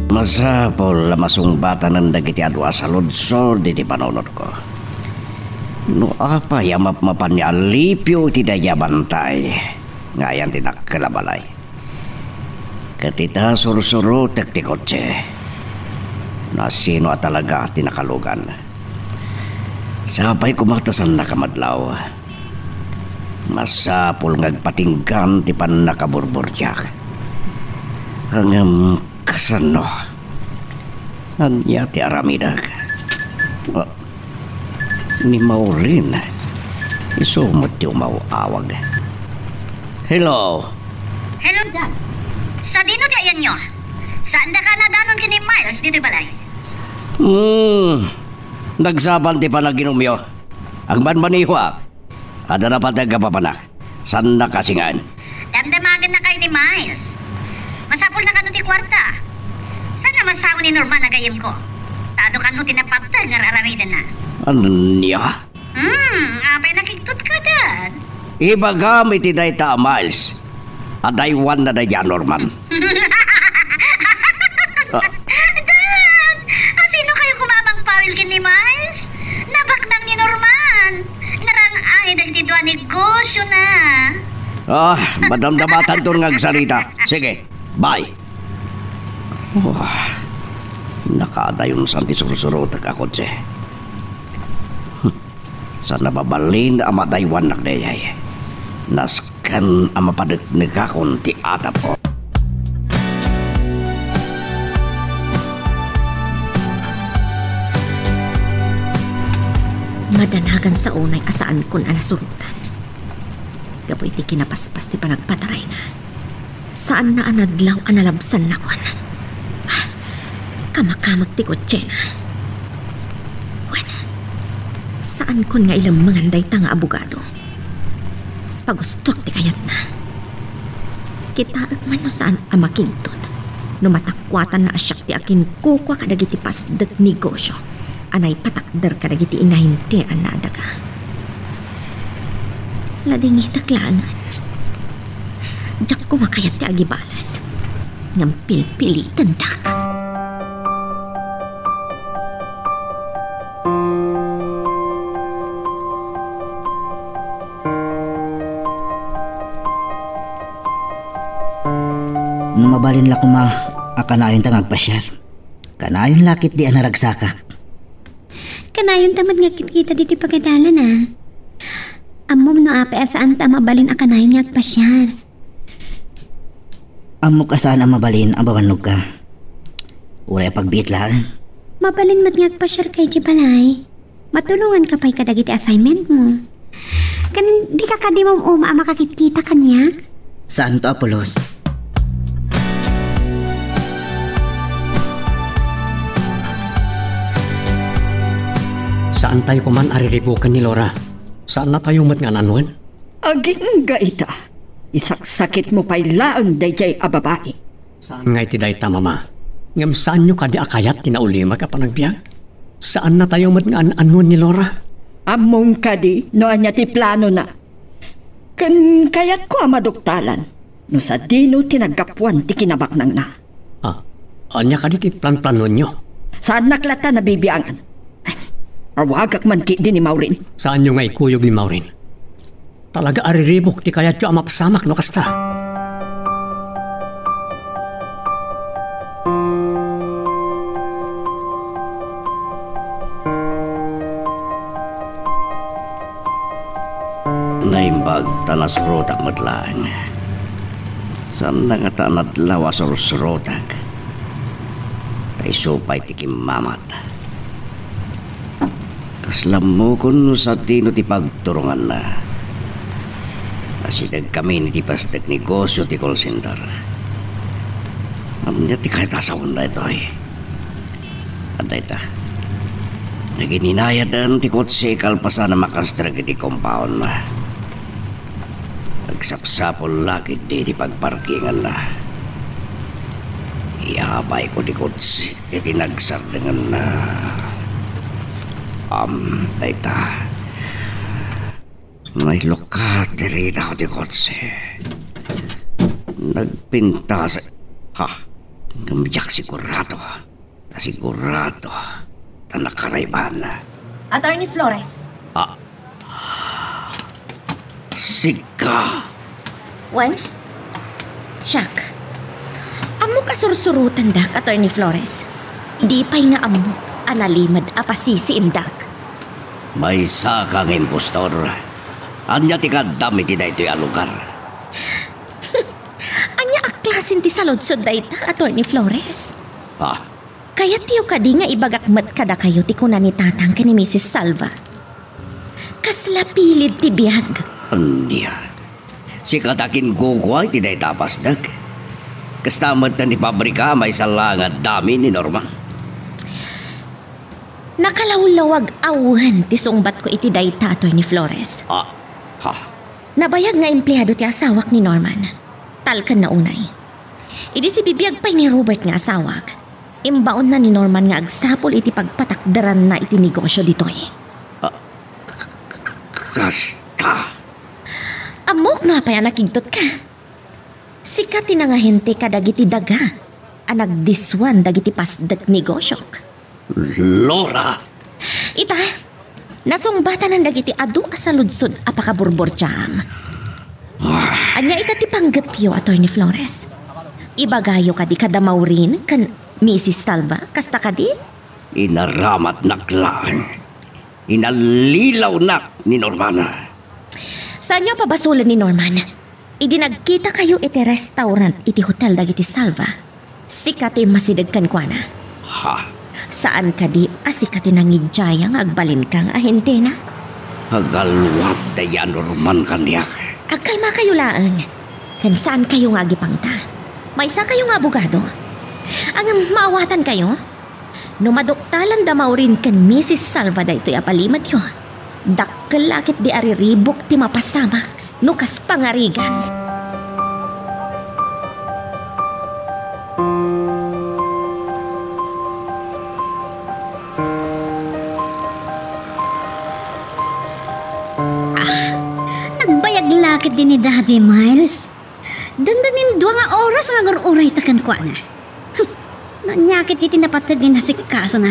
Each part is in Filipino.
Masapol masumbatan ng dagiti adwa sa ludsod iti panunod ko. No apa yamap-mapan ni Alipyo iti daya bantay. Ngayon tinakalabalay. Katita suru-suru ti kotse. Na sino at talaga tinakalugan. Sapay kumatasan na kamadlaw. Masapol ngagpatinggan ti pan nakaburburyak. Hanggang kasano. Anya ti aramidag. Ni Maureen. Isumot ti umawawag. Hello. Hello, Dad. Sa dino ti ayan nyo? Saan da ka na danon kini Miles dito balay? Nagsaban ti panaginumyo. Ang banbanihuak. Ada na patag kapapanak. Saan na kasingan? Damdamagan na kayo ni Miles. Masapol na kano ti kwarta. Saan na masawa ni Norman na gayem ko? Tado kano tinapatay nga raramidan na. Ano niya? Apay nakiktot ka, Dad. Iba gamit iday ta, Miles. Adaywan na daya, Norman. Dad! Sino kayo kumamang pawil kin ni Miles? Nabaknang ni Norman. Narang-ay nagtidwa negosyo na. Madamdamatan to ngagsalita. Sige, bye. Nakadayon sa antisurusuro takakotse. Sa nababalin ama daywan nakdayay. Naskan ama padet negakon ti atap ko. Madanagan sa unay asaan kun anasurutan. Gapoy ti kinapaspas ti panagpataray na. Saan na anadlaw analabsan na kon. Kamakamag ti kotse na. Saan kon nga ilang manganday ta nga abogado? Pagustok ti kayat na. Kitaat man no saan amakintod. No matakwatan na asyak ti akin kukwa kadagiti pasdag negosyo. Anay patakder kadagiti inahinti an nadaga. Lading itaklanan. Diyak ko makayat ti agibalas. Ngam pilpilitan dak. Mabalin la kuma akanayon ta ngagpasyar. Kanayon lakit di anaragsakak. Kanayon tamad nga kita diti pagadalan na. Amom no ape asaan ta mabalin akanayon ngagpasyar. Amok asaan ang mabalin ang bawanog ka. Uray pagbiit lang. Mabalin mat ngagpasyar kay Jibalay. Matulungan ka pa'y kadagiti assignment mo. Kan di ka kadimom makakikita kanya. Saan to, Apolos? Saan tayo kuman ariribukan ni Laura? Saan na tayo mat nga nanuan? Aging ga ita. Isaksakit mo pa'y laang dayjay a babae. Saan nga iti day ta, Mama? Ngam saan nyo kadi akayat tinaulima ka panagbiag? Saan na tayo mat nga anuan ni Laura? Among kadi, no anya ti plano na. Kan kayat ko amaduktalan. No sa dino tinagapuan ti kinabak nang na. Anya kadi ti plan-plano nyo? Saan naklata na bibiangan? Awagak man ki din ni Maureen. Saan nyo nga ikuyog ni Maureen? Talaga ariribok ti kayat nyo amapasamak no kasta. Naimbag tanasrotak madlaan. Saan na nga tanadlawa surusrotak? Tay supay tikim mamat. Kaslam mo kun sa tino ti pagturungan na. Asidag kami ni ti pasdag negosyo ti call center. Amnya ti kahit asawon na ito ay. Aday ta. Nagininayad ti kotse kalpasa na makastrag ti compound na. Nagsapsapol lakit di pagparkingan na. Iabay ko di kotse iti nagsardengan na. Tayta. May lokat rin ako di kotse. Nagpinta sa... Gamiyak sigurado. Sigurado. Tanakarayban. Attorney Flores. Sika. Juan? Siak. Amo ka sursurutan dak, Attorney Flores. Di pa'y nga amo analimad apasisi imdak. May sakang impostor. Anya ti kadami ti daytoy a lugar. Anya aklasin ti saludsod dayta, Attorney Flores. Kaya tiyo kadi nga ibagakmat kada kayo ti kuna ni tatang ka ni Mrs. Salva. Kasla pilid ti biyag. Anya. Si katakin kukuha ti day tapas dag. Kastamad na ni pabrika may salangad dami ni Norma. Nakalawlawag awhan ti sungbat ko iti dayta, Attorney Flores. Nabayag nga empleyado ti asawak ni Norman. Talkan na unay. Idi si bibiyag pa'y ni Robert nga asawak. Imbaon na ni Norman nga agsapol iti pagpatakdaran na iti negosyo ditoy. Kasta. Amok na pa'y nakigtot ka. Sikat tinangahente ka dagiti daga. Anagdiswan dagiti pasdak negosyok. Laura. Ita, nasungbatan ng dagiti adu asaludsod apakaburbor jam. Anya ita ti panggapyo, Attorney Flores. Ibagayo ka di kadamaurin kan Mrs. Salva, kasta ka di? Inaramat naklaan. Inalilaw nak ni Normana. Saan nyo pabasulan ni Norman? Idinagkita kayo iti restaurant iti hotel dagiti Salva. Sikati masidagkan kwa na. Saan ka di asikati nangidjaya nga agbalin kang ahente na? Agalwag daya Norman kanyak. Agkalma kayo laang. Kan saan kayo nga agipangta? May isa kayo nga abogado. Ang maawatan kayo? Numadoktalan damaurin kan Mrs. Salva da ito'y apalimad yun. Dakkel lakit di ariribok ti mapasama. Nukas pangarigan. Nagbayag lakit din ni Daddy Miles. Dandanin 2 nga oras nga gururay takan kwa na. Nanyakit iti napatag ni nasikaso na.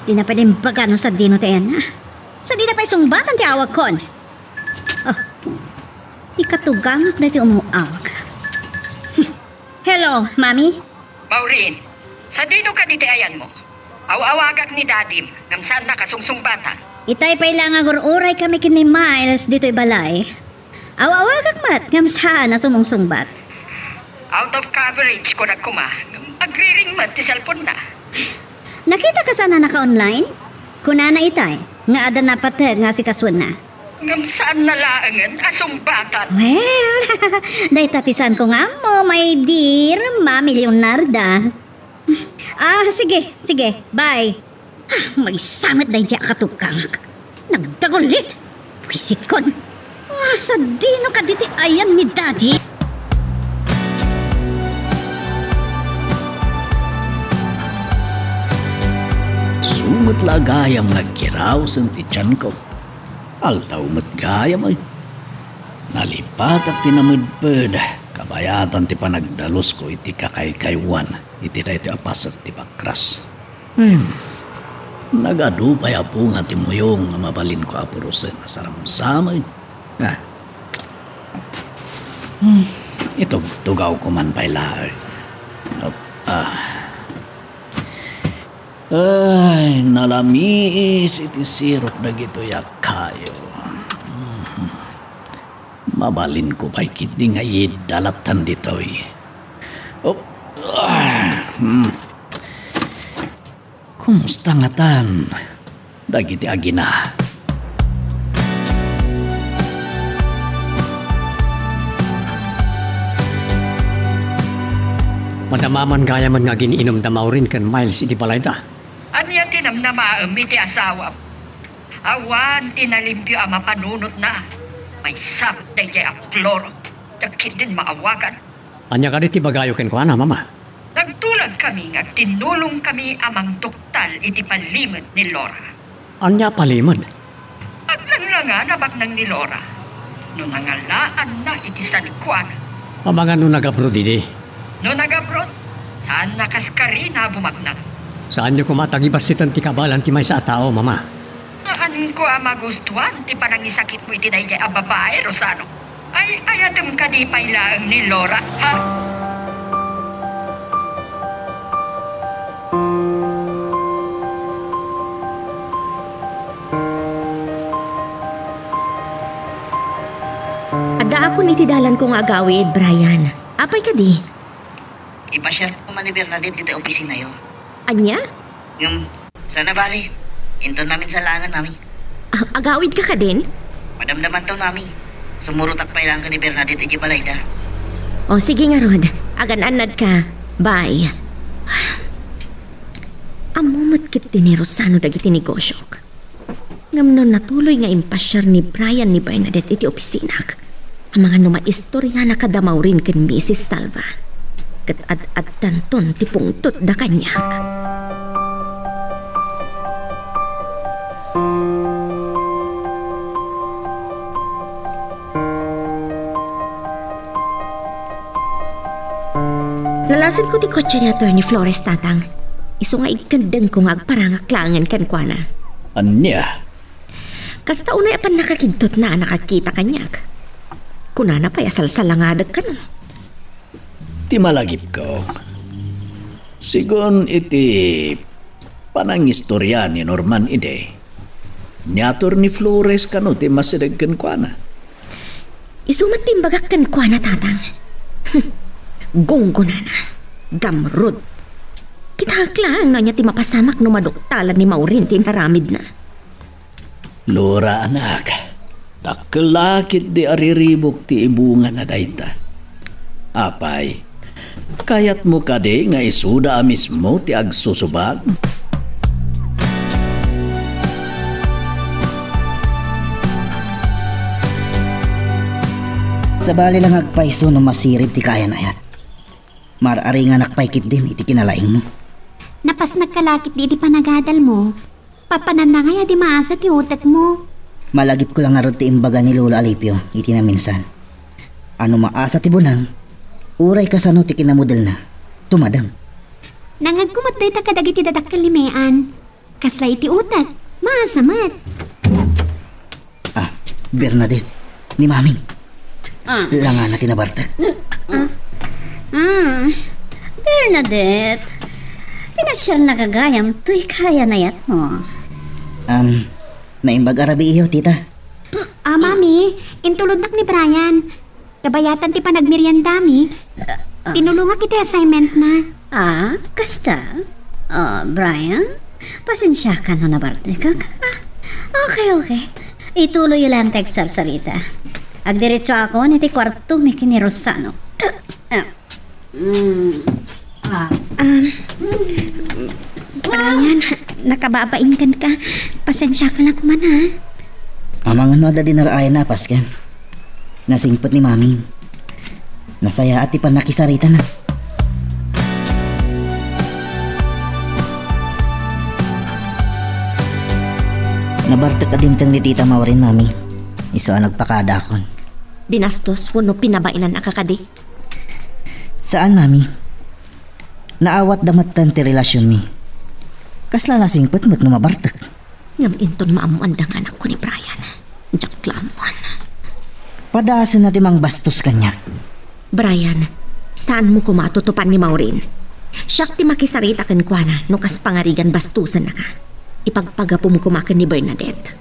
Di na pwedeng bagano sa dino tayan na. Sa di na pa'y sungbatan ti awag kon. Di katugangak na ti umuawag. Hello, Mami? Maureen, sa dino ka diti ayan mo? Awawagak ni Dadim, ngamsaan na kasungsungbatan. Itay pa'y lang nga gururay kami kini Miles dito'y balay. Awawagak mat, ngamsaan na sumungsungbat. Out of coverage ko nagkuma. Agriring mat ti cellphone na. Nakita ka sana naka-online? Kuna na itay, nga ada na patag nga si Kaswan na. Ngamsaan na laangan asungbatan. Well, dahi tatisan ko nga mo, my dear Mami Leonarda. Sige, bye. May samit dahi dya katukangak. Nagdagulit. Wisit kon. Sa dino ka diti ayan ni Daddy. Sumat lagayam nagkiraw sa tityan ko. Aldaw matgayam ay. Nalipat at tinamudpad. Kabayatan ti panagdalos ko iti kakaykaywan. Iti na iti apas at ti bakras. Nagadupay apo nga ti muyong nga mabalin ko apurusin na saramsamay. Itog tugaw ko man pa'y lahat. Ay, nalamis iti sirok na gito kayo. Mabalin ko pa'y kiti nga idalatan dito'y. Kumusta nga tan? Dagiti agina. Madamaman kaya man nga giniinom damaw rin kan Miles iti balayda. Anya tinamnamaam iti asawa. Awan tinalimpyo ang mapanunot na. May sabot na iya akloro. Dakit din maawagan. Anya ka iti bagayo ken kuana, mama? Nagtulag kami nga tinulong kami amang doktal iti palimod ni Laura. Anya palimod? Aglan lang nga nabak ng ni Laura. No nangalaan na iti San Juan. Mga no nagabro didi. No nagabrot, Saan nakaskari na bumagna? Saan niyo kumatagibas si tanti kabalan ti may sa tao, mama? Saan ko magustuhan ti panangisakit mo iti day kay babae, Rosano? Ay, ayatem ka di pailaang ni Laura, ha? Ada ako nitidalan kong agawid, Brian. Apay ka di? Ipashare ko man ni Bernadette dito opisina yo. Anya? Sana bali. Inton namin sa langan, mami. Agawid ka din? Madamdaman to, mami. Sumurutak pa ilang ka ni Bernadette iji balayda. O sige nga, Rod. Agan-anad ka. Bye. Amumot kit ni Rosano dagiti negosyok. Ngamno natuloy nga impasyar ni Brian ni Bernadette iti opisina. Ang mga numaistorya na kadamaw rin kan Mrs. Salva. Kat ad tanton tipong tut da kanyak. Lalasin ko ti kotse ni Atty. Flores, tatang. Iso nga ikandang ko nga agparangaklangan kan kwa na. Anya? Kasta unay apan nakakigtot na nakakita kanyak. Kunana pa yasalsalangadag ka no. Ti malagip ko. Sigon iti panangistorya ni Norman ide. Niator ni Flores kano ti masidagkan kwa na. Isumat timbagak kan kwa na, tatang. Gunggo na. Gamrod. Kitahaklang na niya ti mapasamak no madoktalan ni Maurin ti naramid na. Lora, anak. Nakalakit di ariribok ti ibunga na dayta. Apay, kayat mo kade nga isuda mismo ti agsusubag? Sa bali lang agpaiso no masirid ti kaya na yan. Marari nga nakpaikit din iti kinalaing mo. Napas nagkalakit di panagadal mo. Papanan na nga di maasa ti utak mo. Malagip ko lang nga ron ti imbaga ni Lolo Alipio iti na minsan. Ano maasa ti bunang, uray kasano ti kinamudel na. Tumadam. Nangagkumat day ta kadagiti dadakkel ni Mayan. Kasla iti utak. Maasamat. Bernadette, ni Maming. Langan na tinabartak. Bernadette, pinasyal na kagayam to'y kaya na yat mo. Naimbag arabi iyo, tita. Mami, intulod nak ni Brian. Kabayatan ti pa nagmeriendami. Tinulungan kita assignment na. Kasta? Brian? Pasensya ka no nabarte ka. Okay. Ituloy lang text sarita. Agdiretso ako niti kwarto may kini Rosano. Brian, nakababain kan ka. Pasensya ka lang kuman ha. Amang ano ada dinarayan na pasken. Nasingpot ni Mami. Nasaya at ipan nakisarita na. Nabarta ka din ni Tita Maureen, Mami. Iso ang nagpakadakon. Binastos mo no pinabainan akakadi. Saan, Mami? Naawat damatan ti relasyon mi. Kasla nasingpot mo't numabartak. Ngam inton maamuandang anak ko ni Brian. Jack Lamon. Padaasan na timang bastos kanyak. Brian, saan mo kumatutupan ni Maureen? Siyak ti makisarita kan kwa na no kas pangarigan bastusan na ka. Ipagpagapo mo kumakan ni Bernadette.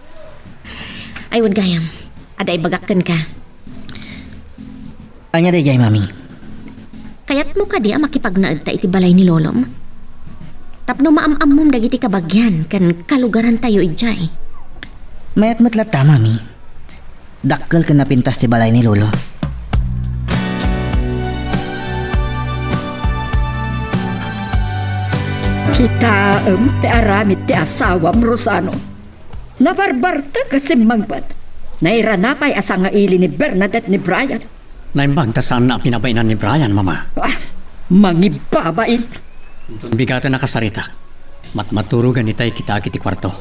Aywan gayam, aday bagakan ka. Anya day jay, Mami. Kayat mo ka di makipagnaad ta iti balay ni Lolom. Tapno maam-amom dagiti kabagyan kan kalugaran tayo ijay. Mayat matlat ta, Mami. Dakkel ka napintas ti balay ni Lolo. Kita ti aramid ti asawam Rosano. Nabarbarta kasi mangbat. Nairanapay asa nga ili ni Bernadette ni Brian. Naimbang ta saan na pinabainan ni Brian, mama? Mangibabain. Bigatan nakasarita. Maturugan itay kita kiti kwarto.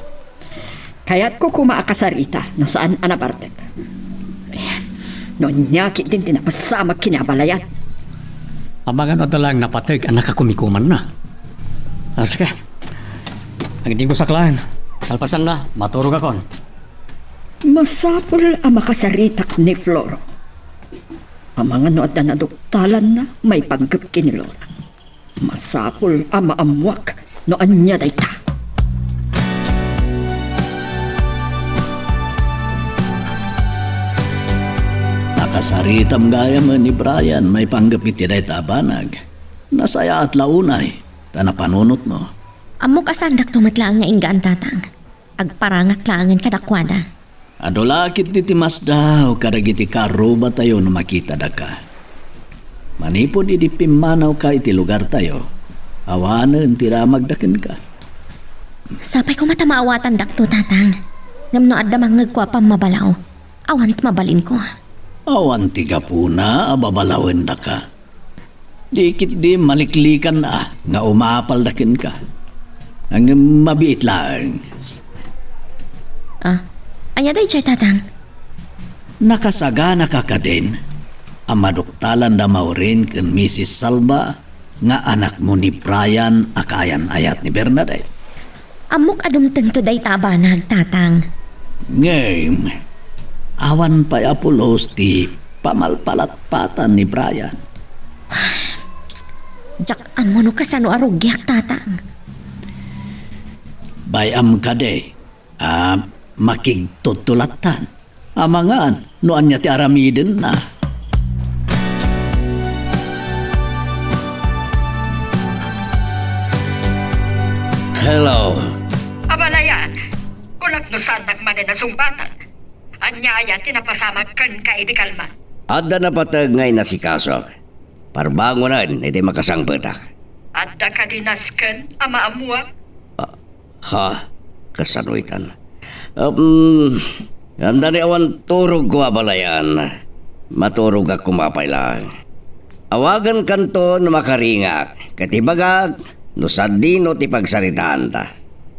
Kaya't ko kumaakasarita no saan anabartek. No nyakit din tinapasama kinabalayat. Abangan o dalang napatag ang nakakumikuman na. Sige. Ang hindi ko saklaan. Kalpasan na, maturog ako. Masapol ang makasaritak ni Floro. Ang mga nood na naduktalan na may panggap kinilora. Masapol ang maamwak no anya dayta. Nakasaritam gaya man ni Brian may panggap iti dayta banag. Nasaya at launay, tanapanunot mo. Amok asandak tumatlaang nga inggaan tatang. Agparangak laangan kadakwada. Adolakit ti timas daw kadagiti karo ba tayo no makita da ka. Manipod iti pimanaw ka iti lugar tayo. Awanan tira magdaken ka. Sapay ko matamaawatan dakto tatang. Ngamno adda mangagkwa pang mabalaw. Awant mabalin ko. Awan tiga puna ababalawen da ka. Dikit di maliklikan na nga umapal daken ka. Ang mabiit lang. Anya day chay tatang? Nakasagana ka din. Ang maduktalan da maurin ken Mrs. Salva nga anak mo ni Brian akayan ayat ni Bernadette. Amok adumteng to day tabanag tatang. Ngayon, awan pa Apolos ti pamalpalatpatan ni Brian. Jak amo no kasano arugyak tatang. Bayam ka de, makigtutulatan. Amangan, noan niya ti aramiden na. Hello. Abalayan, kunak no sandak man na sumbatan. Anyaya tinapasamag kan ka iti kalman. Adda na patag ngay na si Kasok. Parbangonan, iti makasangpetak. Adda ka dinasken, ama amuak. Ha? Kasanuitan. Ganda ni awan turog ko abalayan. Maturog ako mapay lang. Awagan kanto na makaringak. Katibagag, no sadino ti pagsaritaan ta.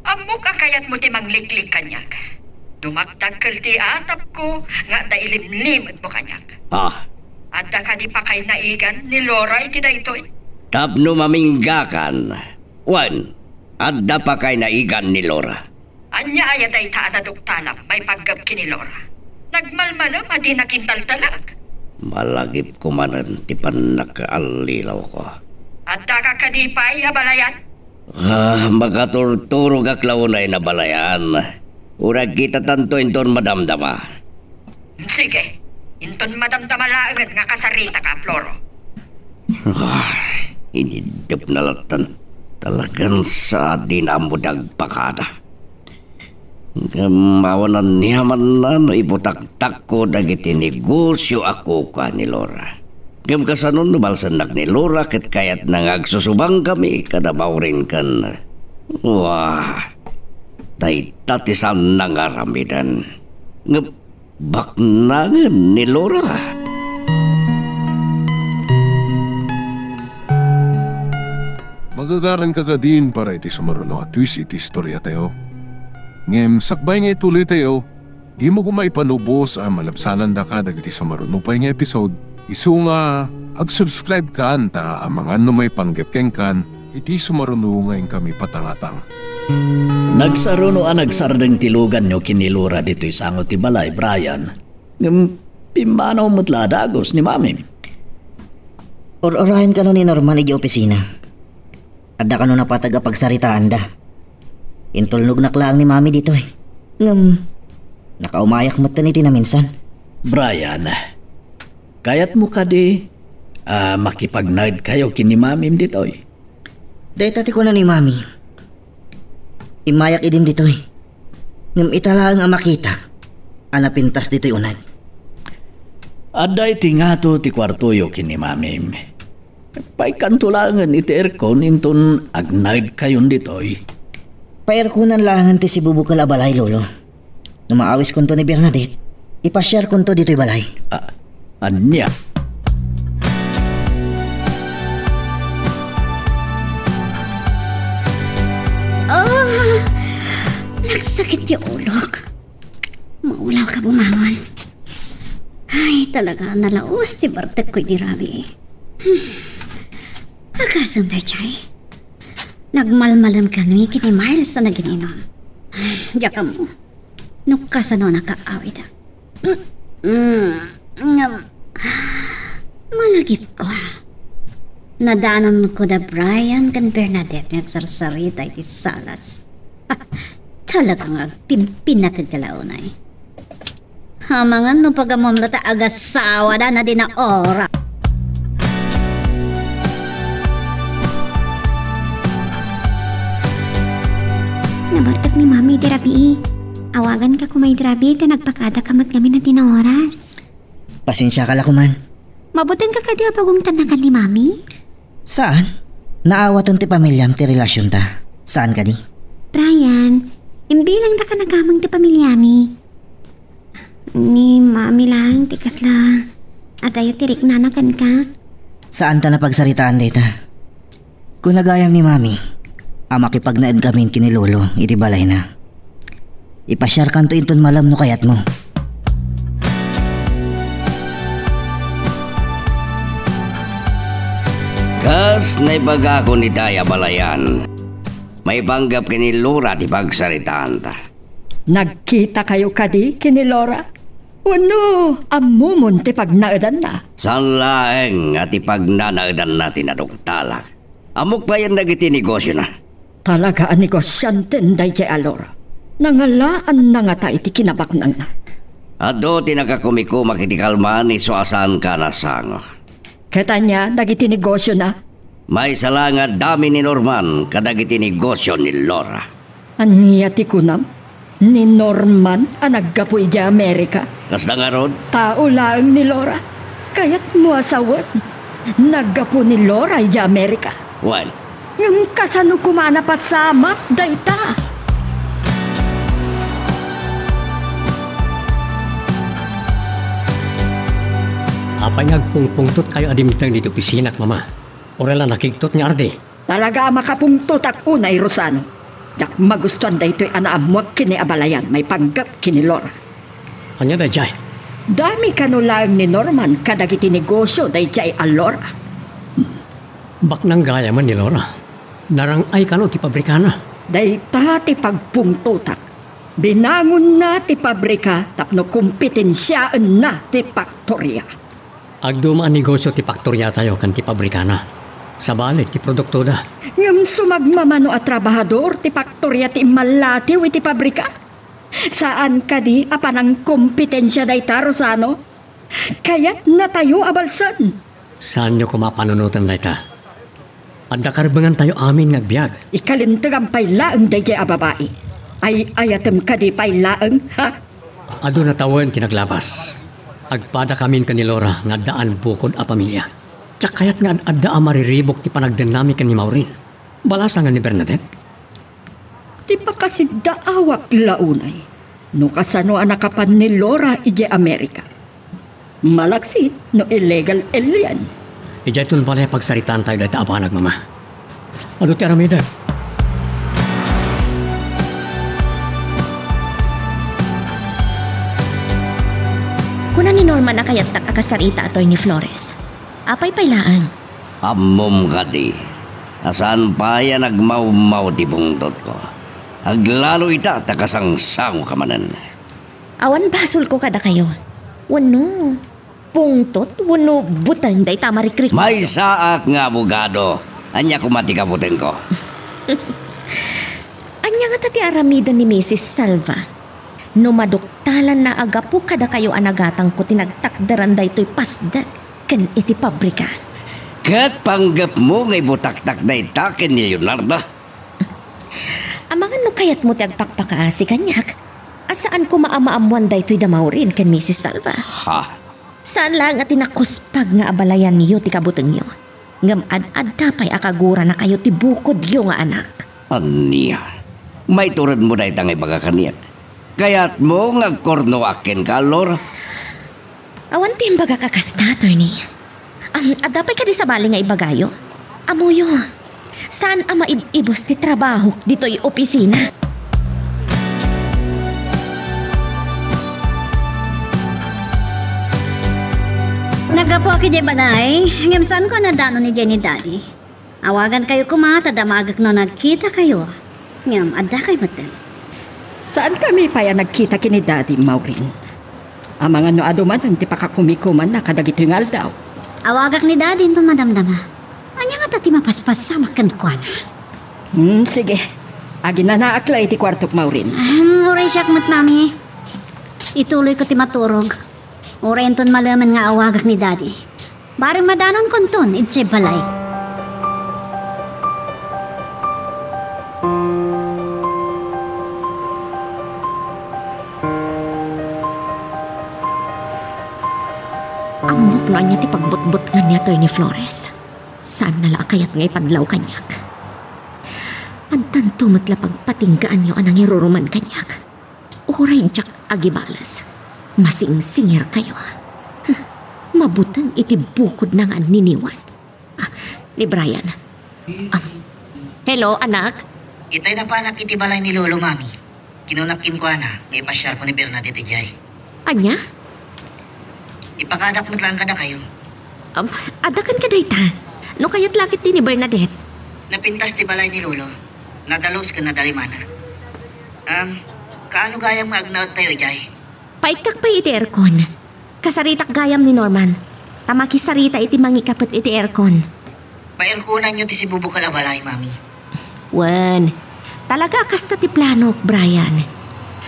Amok akayat mo ti mangliklik kanyak. Dumaktakkel ti atap ko nga dailimlimad mo kanyak. Ha? Adda ka di pa kay naigan ni Laura iti daytoy. Tapno maminggakan. Wan, adda pa kay naigan ni Laura. Anya ayat ay taan na duktalam may panggap kini Laura. Nagmalmalam adi nakintaltalag. Malagip ko manan ti panakaalilaw ko. Adda ka kadipay abalayan. Makaturturog aklaunay na balayan. Urag kita tanto inton madamdama. Sige, inton madamdama laangan nga kasarita ka, Floro. Inidip na latan. Talagang sa dinamudag pakada. Mawanan niya man na no iputaktak ko dagiti negosyo ako ka ni Laura. Ngam kasanon nubalsanak ni Laura ket kayat nangagsusubang kami kadabaw rin kan. Wah, taytatisan nangaramidan. Ngam baknangan ni Laura. Magagaran ka din para iti sumaruno at twist iti istorya tayo. Ngem sakbay nga ituloy tayo, di mo kumay panubos ang malabsanan da ka dagiti sumaruno pa nga episode. Isu nga, ag-subscribe ka anta ang mga may panggapkeng kan, iti sumaruno ngayon kami patangatang. Nagsaruno ang nagsardeng tilugan nyo kinilura dito isango ti balay, Brian. Ngem pimanaw mo't ladagos ni Mami. Or-orahin ka no ni Norman igi opisina. Adda ka no napataga pagsaritaan da. Intulnog na klaang ni Mami dito eh. Nakaumayak mo taniti na minsan. Brian, kayat mo ka di makipag-nerd kayo kini Mami dito eh. Dahil tati ko na ni Mami. Imayak idin dito eh. Ngam italaang ang makita. Anapintas dito'y unag. Aday tingato ti kwartoyo kini Mami. Paikantulangan iti aircon inton ag-nerd kayon dito eh. Pa-airconan langan ti si Bubukal a balay, Lolo. Nung maawis kunto ni Bernadette, ipashare kunto dito'y balay. Anya? Nagsakit yung ulok. Maulaw ka bumangon. Ay, talaga nalaos ti Bartek ko'y dirabi. Agasan tayo, Chay. Nagmalmalam ka ni kini Miles sa nagininom. Diya ka mo. Nukasano nakaawit ah. Malagip ko. Nadanon ko da Brian kan Bernadette nagsarsarita iti salas. Talagang agpimpin na kagkalaunay. Hamangan no pagamom na ta agasawa na din na ora. Nabartak ni Mami Dirabi. Awagan ka kumay Dirabi ka nagpakada kamat kami na tinaoras. Pasensya ka lakuman. Mabuting ka kadi apagungtan na ka ni Mami? Saan? Naawaton ti pamilyam ti relasyon ta. Saan ka di? Brian, imbilang na ka nagamang ti pamilyami. Ni Mami lang, tikas lang. At ayo tirik nanakan ka. Saan ta napagsaritaan dita? Kung nagayam ni Mami, makipagnaed kami kini Lolo, iti balay na. Ipasyar kanto inton malam no kayat mo. Kas naibaga ko ni Daya Balayan. May panggap kini Laura di pagsaritaan ta. Nagkita kayo kadi kini Laura? Wano, amumon ti pagnaedan na. San laeng at ipagnanaedan natin na doktalak. Amok pa yan nagiti negosyo na. Talaga ang negosyanten day jay Alora. Nangalaan na nga tayo ti kinabak nang na. Ado tinagakumiko makitikalman ni soasan ka na sango. Kaya niya, nagiti negosyo na. May salangad dami ni Norman kadagiti negosyo ni Laura. Aniya ti kunam, ni Norman ang naggapoy di Amerika. Kasda nga rod? Tao lang ni Laura. Kaya't mo asawat. Naggapo ni Laura di Amerika. Wan? Yung kasano kumana pa sa mat, dayta. Apay ngagpungpungtot kayo adimtang dito pisinak, Mama. Orela nakigtot nga arde. Talaga makapungtot ak unay, Rosano. Dak magustuhan da ito'y anaamuag kini Abalayan, may panggap kini Laura. Kanya da jay? Dami kanulang ni Norman kadagiti negosyo da jay a Laura. Bak nang gaya man ni Laura. Narang ay kano ti pabrikana. Dayta ti pagpungtutak. Binangon na ti pabrika tapno kompetensyaan na ti faktorya. Agduma ang negosyo ti faktorya tayo kan ti pabrikana. Sa balit ti produkto da. Ngam sumagmamano at trabahador ti faktorya ti malatiw iti pabrika. Saan ka di apan ang kompetensya dayta, Rosano? Kaya't natayo abalsan. Saan nyo kumapanunutan dayta? At nakarbangan tayo amin ngagbiag. Ikalintag ang pailaang dayjay a babae. Ay ayatem ka di pailaang, ha? Ado na tawon kinaglabas. Agpada kamin ka ni Laura nga daan bukod a pamilya. Tsak kayat nga adda a mariribok ti panagdinamik ka ni Maureen. Balasa nga ni Bernadette. Di pa kasi daawak launay. No kasano ang nakapan ni Laura ije Amerika. Malaksit no illegal alien. Ijay tun balay pagsaritaan tayo dahil abanag, Mama. Ano ti aramida? Kuna ni Norman na kaya't akasarita atoy ni Flores. Apay pailaan. Amom ka di. Asaan pa yan nagmaumaw di bungtot ko. Aglalo ita takasangsango ka manan. Awan basol ko kada kayo. Wano, pungtot, wano butang day tamarikrik. May saak nga abogado. Anya kumati ka buteng ko. Anya nga tati aramida ni Mrs. Salva. No maduktalan na agapo kada kayo anagatang ko tinagtakdaran da ito'y pasda kan iti pabrika. Kat panggap mo ngay butak-tak na itakin ni Leonardo. Amangan no kayat mo ti agpakpakaasi kanyak. Asaan ko maamaamuan da ito'y damaurin kan Mrs. Salva? Ha? Saan lang at tinakuspag nga abalayan niyo ti kabuteng niyo? Ngam ad-ad pa'y akagura na kayo ti bukod yung nga anak. Aniya, may turad mo na itang ibaga kaniyat. Kaya't mo ngagkorno akin ka, Laura. Awan ti imbaga kakasta, attorney. Adapay ka di sa bali nga ibagayo. Amuyo, saan ang maibibos ti trabaho dito'y opisina? Nagapo ki di balay. Ngam saan ko nadano ni Jenny Daddy? Awagan kayo kumata, damagak na nagkita kayo. Ngam, adda kayo matan. Saan kami pa yan nagkita kini Daddy Maureen? Ang mga no aduman ang tipakakumikuman na kadagitingal daw. Awagak ni Daddy ito madamdama. Anya nga dati mapaspas sa makan ko na. Sige. Agi na naaklay ti kwartok Maureen. Uray siyak mat, Mami. Ituloy ko ti maturog. Uray enton malaman nga awagak ni Daddy. Barang madanon konton, itse balay. Amok na niya ti pagbutbut nga niya to ni Flores. Saan nala kayat nga ipadlaw kanyak? Antan tumatla pagpatinggaan niyo anang iruruman kanyak. Oray jak agibalas. Masing-singir kayo. Mabutang iti bukod na nga niniwan. Ni Brian. Hello, anak? Itay na pa anak iti balay ni Lolo, Mami. Kinunakin ko na, may pasyar ko ni Bernadette Jay. Anya? Ipakadak mo lang kada kayo. Adakan ka dayta. No kayat lakit din ni Bernadette? Napintas ti balay ni Lolo. Nadalos ka na dalimana. Kaano gayang maagnaot tayo, Jay? Paikak pa iti aircon. Kasaritak gayam ni Norman. Tamaki sarita iti mangikapit iti aircon. Pairkunan nyo ti si Bubo Kalabalay, Mami. Wan, talaga kasta ti plano, Brian.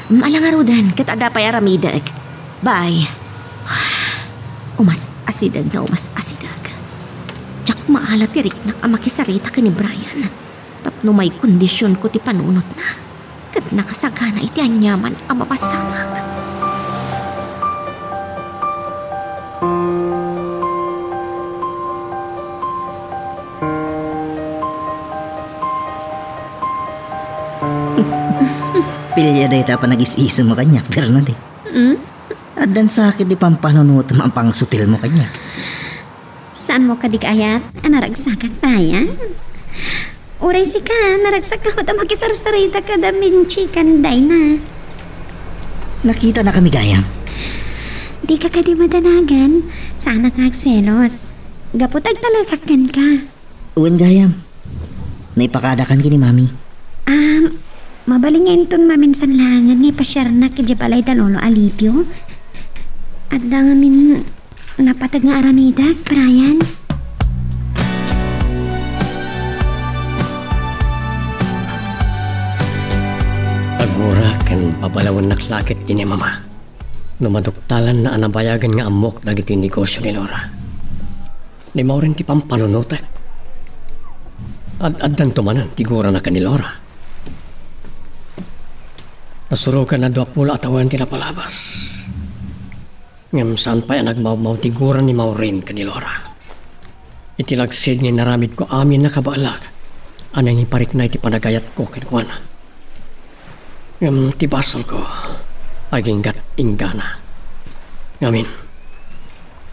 Malangarudan, kat ada pa'y aramidag. Bye. Umas asidag na umas asidag. Tsak maala ti Riknak ang makisarita ka ni Brian. Tapno may kondisyon ko ti panunot na. Kat nakasagana iti anyaman ang mapasamag. Pilya day ta pa nag-is-iso mo kanya, Bernadette. At dan sakit di pampanunot ang pangsutil mo kanya. Saan mo kadigayat? Naragsakan tayan? Uray si ka, naragsak ka ko da makisarsarita ka da minchi kanday na. Nakita na kami gayam. Di ka di madanagan. Sana ka agselos. Gaputag talakakan ka. Uwan gayam. Naipakadakan kini Mami. Mabalingin ton maminsan langan nga pasyar na kaya balay da Lolo Alipio. At da nga min napatag nga aramidag, Brian. Agura kan babalawan naklakit kini Mama. Numaduktalan na anabayagan nga amok dagiti negosyo ni Laura. Ni Maureen ti pampanunutek. Ad-addan tumanan tigura na ka ni Laura. Nasurugan na 20 atawan tinapalabas. Ngam saan pa yan nagmawmaw tiguran ni Maureen ka ni Laura. Itilagsid nga naramid ko amin na kabalak. Anang iparik na iti panagayat ko kinuwana. Ngam tibasol ko. Aginggat ingana. Ngamin.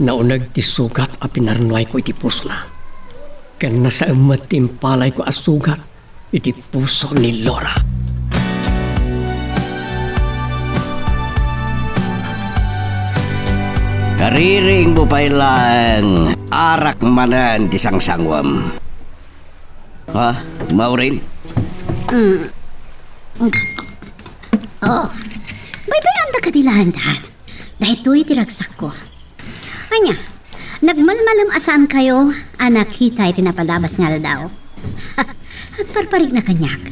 Naunag ti sugat a pinarnuay ko iti puso na. Kan nasa umat timpalay ko asugat iti puso ni Laura. Kariring mo pa ilang arak manan ti sangsangwam. Ha? Maureen? Baybayan da kadilahan dad. Dahil to'y tiragsak ko. Anya, nagmalmalam asan kayo, anak hitay tinapalabas nga daw. At parparig na kanyak.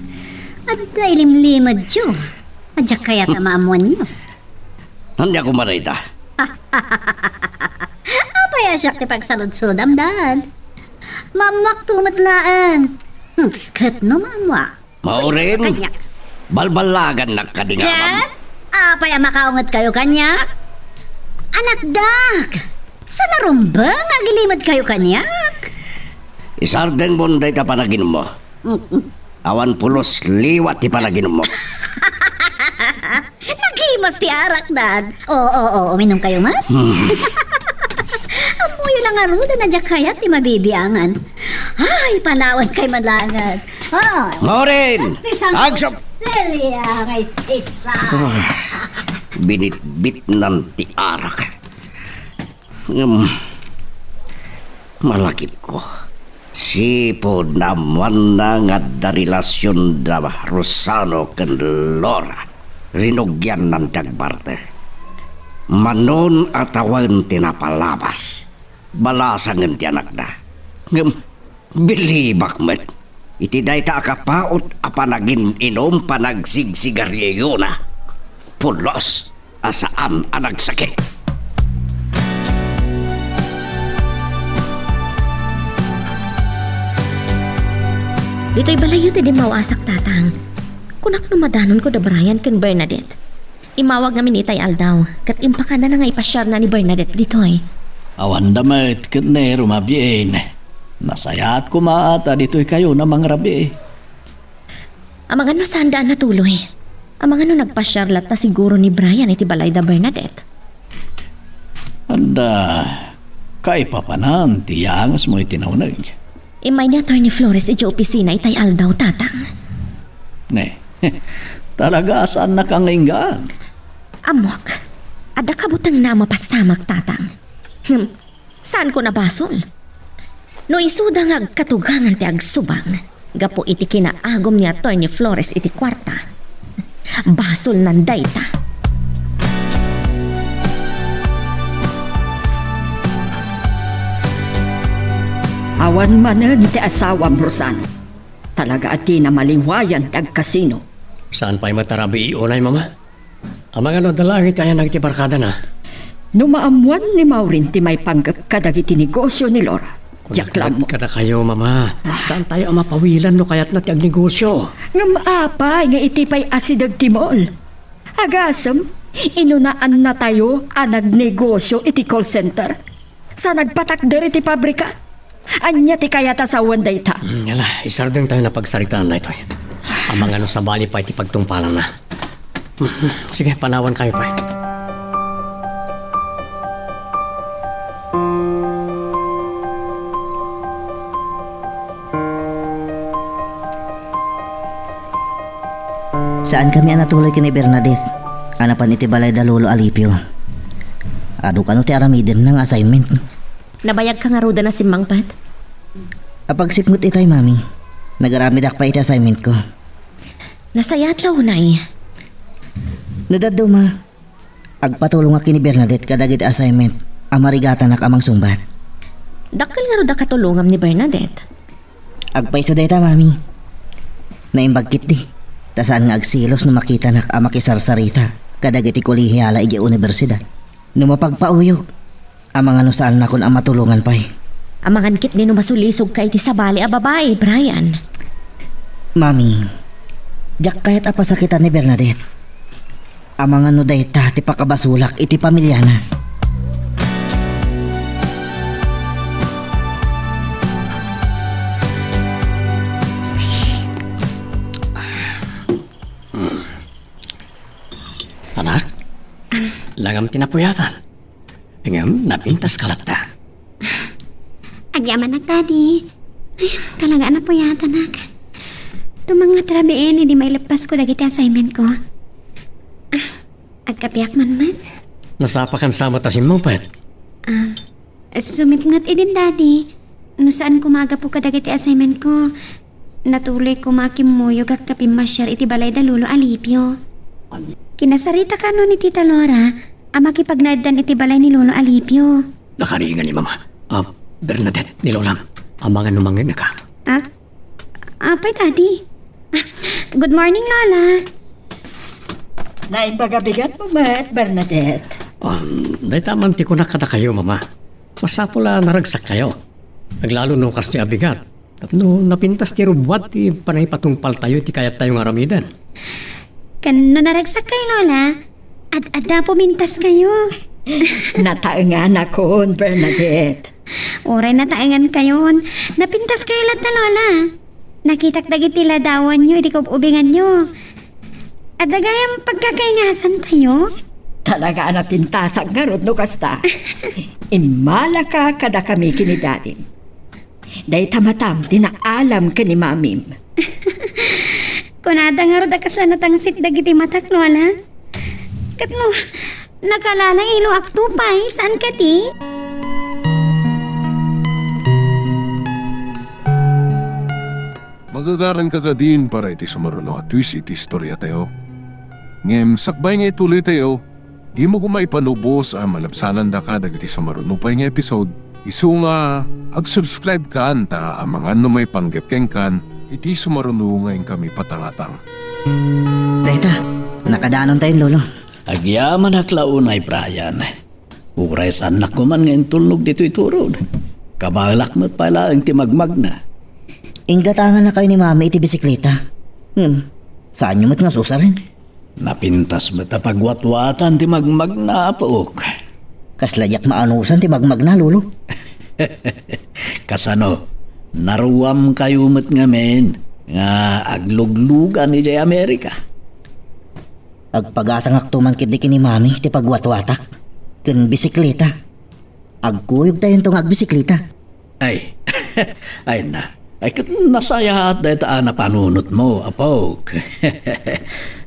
At dahil limlimad jo. Adyak kaya tamaamuan niyo. Hindi ako marita. Apaya siya ti pagsalud-sudam, dad. Mamak tumatlaan. Kat no mamak. Maureen, Kanyak. balbalagan na kadingaman. Dad, apaya makaungat kayo kanyak. Anak dak. Sa narumba, nagilimad kayo kanyak. Isarden mo day ta panaginom mo. Awan pulos liwat ti panaginom mo. Naghimas ti arak, dad. Oo, uminom kayo man. Amoy lang aruda na dyak kayat ti mabibiangan. Ay, panawad kay madlangan. Maureen! Agsop! Delia, kay Stitsa. Binitbit ng ti arak. Malakip ko. Sipod naman na nga da relasyon da Rosano ken Laura. Rinugyan ng dagbarte. Manon atawan tinapalabas. Balasan ng tiyanak na. Bilibak met. Iti day ta akapaot apanagin inom panagsigsigaryo na. Pulos asaan anagsakit. Dito'y balayo ti di mawasak tatang. Kunak no madanon ko da Brian ken Bernadette. Imawag namin itay aldaw, kat impaka na nga ipasyar na ni Bernadette dito'y. Awan damat ket ne rumabiin. Nasayat ko maata dito'y kayo na mga rabi. Amangan no sandaan na tuloy. Amangan no nagpasyar lat ta siguro ni Brian iti balay da Bernadette. Anda, kay papanan tiyangas mo itinawag. Imay ni Atty. Flores iti opisina itay aldaw tatang. Ne, talaga saan nakanginggan? Amok, ada kabutang na mapasamak tatang. Saan ko nabasol? No isuda nga katugangan ti agsubang, gapo iti kinaagom ni Atty. Flores iti kwarta. Basol nan dayta. Awan manan ti asawam Rosan. Talaga ati na maliwayan tag kasino. Saan pa'y matarabi iunay, mama? Ang mga nodalangit kaya nagtibarkada na. Numaamuan ni Maureen ti may panggap kadagiti negosyo ni Laura. Jaklam mo. Kada kayo, mama. Saan tayo ang mapawilan no kaya't na ti ag negosyo? Nga maapay nga iti pa'y asidag timol. Agasam, inunaan na tayo ang nagnegosyo iti call center. Sa nagpatakder iti pabrika. Anya ti kayata sa wanday ta. Yala, isardeng tayo na pagsaritaan na ito. Ang mga sa bali pa iti pagtungpalan na. Sige, panawan kayo pa. Saan kami anatuloy kini Bernadette? Anapan iti balay da Lolo Alipio. Ado ka no ti aramiden ng assignment. Nabayag ka nga ruda na si Mang Pat? Apagsikngot itay, mami. Nagaramidak pa iti assignment ko. Nasayat law unay. Nadaddo ma. Agpatulong ako ni Bernadette kadagit assignment. Amarigatan nak amang sumbat. Dakal nga ruda katulungam ni Bernadette. Agpaiso dayta, mami. Naimbagkit di. Tasaan nga agsilos na makita nak amakisarsarita kadagiti kolihiyala iti universidad. Numapagpauyog. Amang ano saan na kun ang matulungan pa'y. Amangan kit din masulisog ka iti sabali a babae, Brian. Mami, jak kahit apasakitan ni Bernadette. Amang ano dayta ti pakabasulak iti pamilya na. Anak, langam tinapuyatan. Ngam, napintas kalata. Agyaman nak, Daddy. Ay, talaga na po yata, nak. Tumang nga trabiin, hindi may lepas ko dagiti assignment ko. Agkapiyak man man. Nasapakan sama ta si Mang Pat. Sumitngat idin, Daddy. No saan kumaga po kadagiti assignment ko. Natuloy ko makimuyog at kapimasyar iti balay da Lolo Alipio. Kinasarita ka no ni Tita Laura. Makipagnadan iti balay ni Lolo Alipio. Nakaringan ni Mama. Bernadette ni Lola. Ang mga numangin na ka. Apay, Daddy. Good morning, Lola. Naimbaga-bigat mo, Bernadette. Dahil tamang ti ko na kada kayo, Mama. Masapula naragsak kayo. Naglalo nung kas ti abigat. Tapno napintas ti rubwat ti panay patungpal tayo ti kayat tayong aramidan. Kano naragsak kayo, Lola? At pumintas kayo. Nataengan ako, Bernadette. Oray nataengan kayo. Napintas kayo lahat na, Lola. Nakitak dagiti ladawan nyo, di ko ubingan nyo. At dagayang pagkakaingasan tayo. Talaga napintasak nga rod no kasta. Imala ka kada kami kinidadim. Day tamatam, tinaalam ka ni Mamim. Kunada nga rod akas na natangsit dagiti matak, Lola. Katno, nakalalang ilo aktupay, saan ka ti? Nagagaran ka din para iti sumarulo at twist iti istorya tayo. Ngem sakbay nga ituloy tayo, di mo kumay panubos ang malabsanan da ka dagiti sumarulo pa nga episode. Isu nga ag-subscribe ka anta ang mga may panggapkeng kan iti sumarulo ngayon kami patangatang. Dayta, nakadaanon tayo lolo. Agyaman aklaunay, Brian. Uray sa anak ko man ngayon tulnog dito iturod. Kabalak mo't pala ang timagmag na. Inggatangan na kayo ni mami iti bisikleta. Saan nyo mo't nga susarin? Napintas mo't pagwatwatan timagmag na apook. Kasladyak maanusan timagmag na lolo. Kasano, naruwam kayo mo't nga men. Nga agluglugan ni Jay Amerika. Agpagatang aktuman kiti ni mami ti pagwatwatak. Kun bisikleta. Agkuyog tayo itong agbisikleta. Ay, ay na. Ay kat nasaya at dahil taan na panunot mo, apok.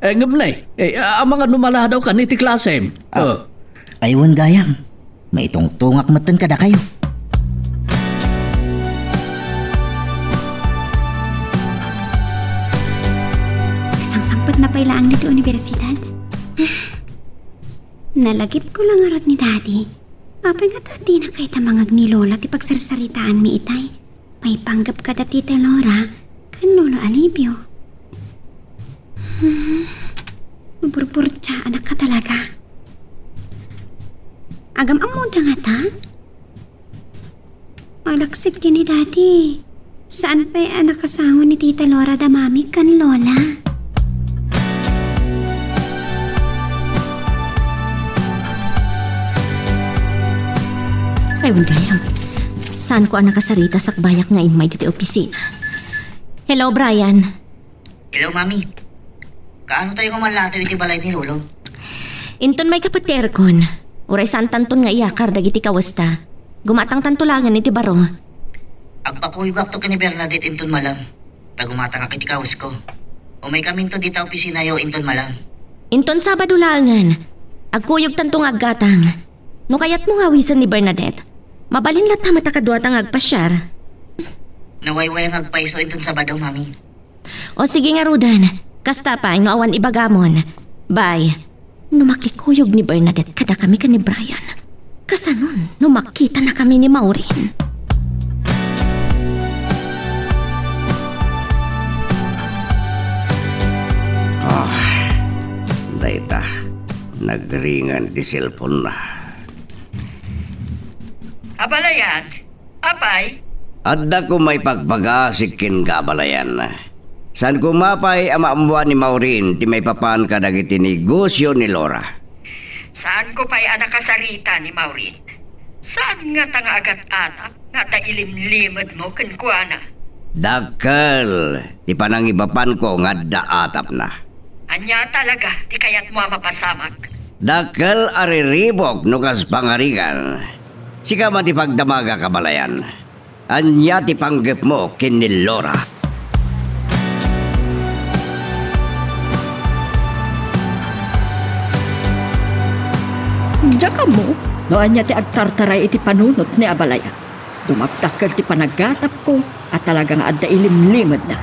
Ngamnay, ang mga numala daw ka niti klase. Aywan gayam. May itong tungak matan kada kayo. Sangpag na pailaan dito universidad. Nalagip ko lang arot ni daddy. Apay nga tadi na kahit amangag ni Lola ti pagsarsaritaan mi itay. May panggap ka dati Tita Lora kan Lolo Alipio. Maburburtsa anak ka talaga. Agam amuda nga ta? Malaksik din ni daddy. Saan pa'y anak kasango ni Tita Lora da mami kan Lola? Ayun gayam. Saan ko ang nakasarita sa kabayak nga imay dito opisina? Hello, Brian. Hello, mami. Kaano tayo kumalataw iti balay ni Lolo? Inton may kapaterkon. Uray saan tanton nga iyakar dagiti kawasta. Gumatang tantulangan iti baro. Agpakuyog akto kini Bernadette inton malam. Pag umatang iti kawas ko. Umay kami to dita opisina yo inton malam. Inton Sabado langan. Agkuyog tantong aggatang. No kayat mo ngawisan ni Bernadette. Mabalin lat na matakadwatang agpasyar. Nawayway ang agpaiso inton Sabado, mami. O sige nga, Rudan. Kasta pa, no awan ibagamon. Bye. No makikuyog ni Bernadette kada kami ka ni Brian. Kasanon, no makita na kami ni Maureen. Dayta, nagringan di cellphone na. Abalayan, apay? Adda ko may pagpagasikin ka, Abalayan. Saan kumapay ang maamuan ni Maureen ti may papan ka dagiti negosyo ni Lora? Saan ko pa'y anak kasarita ni Maureen? Saan nga tanga agat-atap nga ta ilimlimod mo kuana? Dakkel, ti panangibapan ko nga daatap na. Anya talaga, di kayat mo mapasamak. Dakkel ariribok no kas pangaringan. Sika man ti pagdamaga, Kabalayan. Anya ti panggap mo kin ni Lora. Diyaka mo, no anya ti agtartaray iti panunot ni Abalayan. Dumagtakal ti panagatap ko at talagang adda ilimlimad na.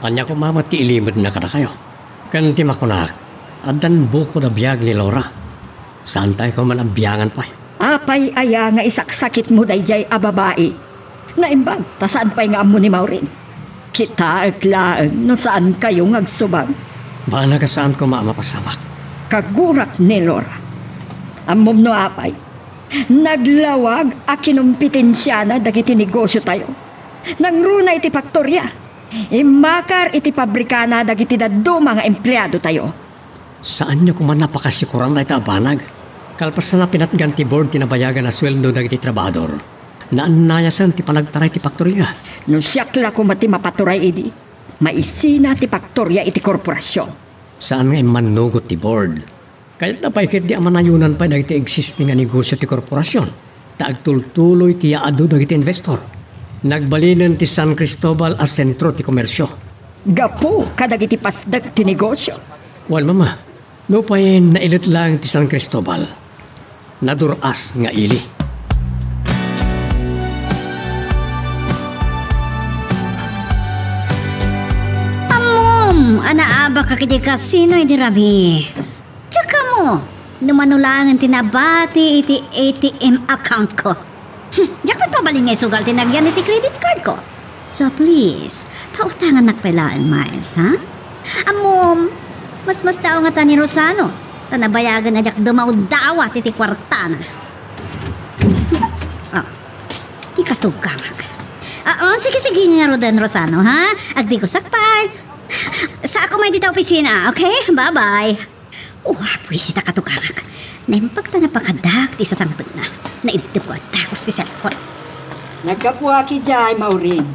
Anya ko mama ti ilimad na kada kayo. Kan ti makunak, adan buko na biyag ni Lora. Saan tayo ko man ang biyangan pa? Apay aya nga isaksakit mo dayjay a babae. Naimbag, ta saan pa'y nga amo ni Maureen? Kita aglaan no saan kayo ngagsubang. Baka nagasaan ko mapasamak. Kagurak ni Lora. Amom no apay. Naglawag a kinumpitensya na dagiti negosyo tayo. Nangruna iti faktorya. Imakar iti pabrika na dagiti daddo mga empleyado tayo. Saan nyo kuman napakasikuran na ita abanag? Kalpas na pinatgan ti board tinabayagan na sweldo dagiti trabador. Naanayasan ti panagtaray ti faktorya. No siyakla ko mati mapaturay idi. Maisina ti faktorya iti korporasyon. Saan nga manugot ti board? Kahit na paikit di amanayunan pa dagiti existing nga negosyo ti korporasyon. Taagtultuloy ti yaado dagiti investor. Nagbalinan ti San Cristobal as sentro ti komersyo. Gapo kadagiti pasdag ti negosyo. Wal mama, no pa'y nailit lang ti San Cristobal. Naduras nga ili. anaaba ka kiti kasino iti rabi. Tsaka mo, numanulangan tinabati iti ATM account ko. Jakmat pabalin nga sugal tinagyan iti credit card ko. So please, pautangan nakpelaan, Miles, ha? Amom, mas tao nga ta ni Rosano. Tanabayagan na jak dumaw-dawat iti kwartana. Di katugkamag. Sige nga Rodan Rosano, ha? Agdi ko sakpay. Sa ako may dito opisina, okay? Bye-bye. Pwisi ta katugkamag. Naimpagta na pakadak ti sasangpag na. Naibdip ko at takos ti cellphone. Nagkapuha ki Jai, Maureen.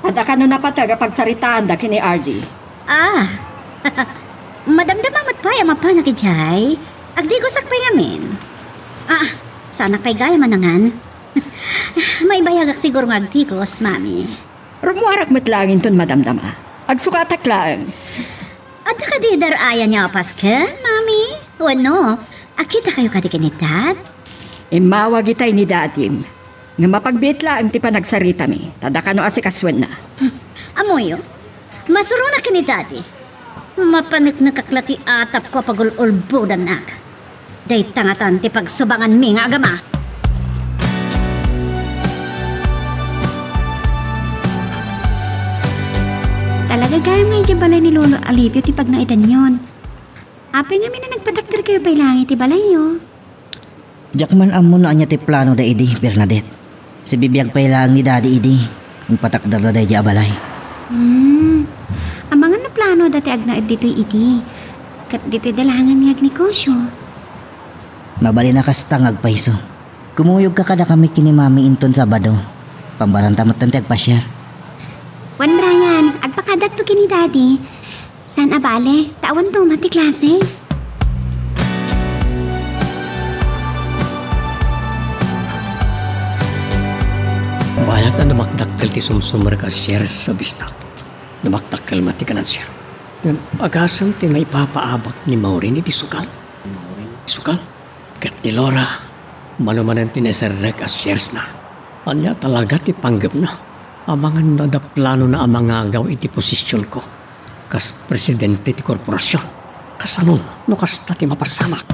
Ada ka no napataga pagsaritaan da kini RD. Madamdamang matpaya mapana ki Jai. Agdi ko sakpay ngamin. Sana kay gaya manangan. May bayagak siguro nga agtikos, mami. Rumuarak matlangin ton madamdama. Agsukatak lang. At nakadidar aya niya pasken, mami? Wano, akita kayo kadikinitad? Imawag itay ni dadim. Nga mapagbit lang ti panagsarita mi. Tada ka no asikaswan na. Amoyo, masuro na kinitati. Mapanik na kaklati atap ko pagululbo danak. Day tangatan ti pagsubangan mi nga agama. Talaga gaya nga yung balay ni Lolo Alipio ti pag naitan yun. Apay nga mi na nagpatakter kayo bay langit ti balay yo. Jakman amo na anya ti plano da idi, Bernadette. Si bibiyag pay lang ni Daddy idi. Ang patakdar da di abalay. Ang mga na plano dati agnaid dito'y idi. Kat dito'y dalangan nga agnegosyo. Mabali na kastang agpaiso. Kumuyog ka kada kami kini Mami inton Sabado. Pambarantamot tanti agpasyar. Juan Brian, agpakadak to kini Daddy. San abale, tawan to mati klase. Bayat na dumakdakkel ti sumsumar ka share sa bistak. Dumakdakkel mati ka na siya. Agasang ti may papaabak ni Maureen iti sukal. Sukal? Kat ni Laura, manumanan ti neserrek as shares na. Anya talaga ti panggap na. Amangan na da plano na amangagaw iti posisyon ko. Kas presidente ti korporasyon. Kasanon, no kasta ti mapasamak.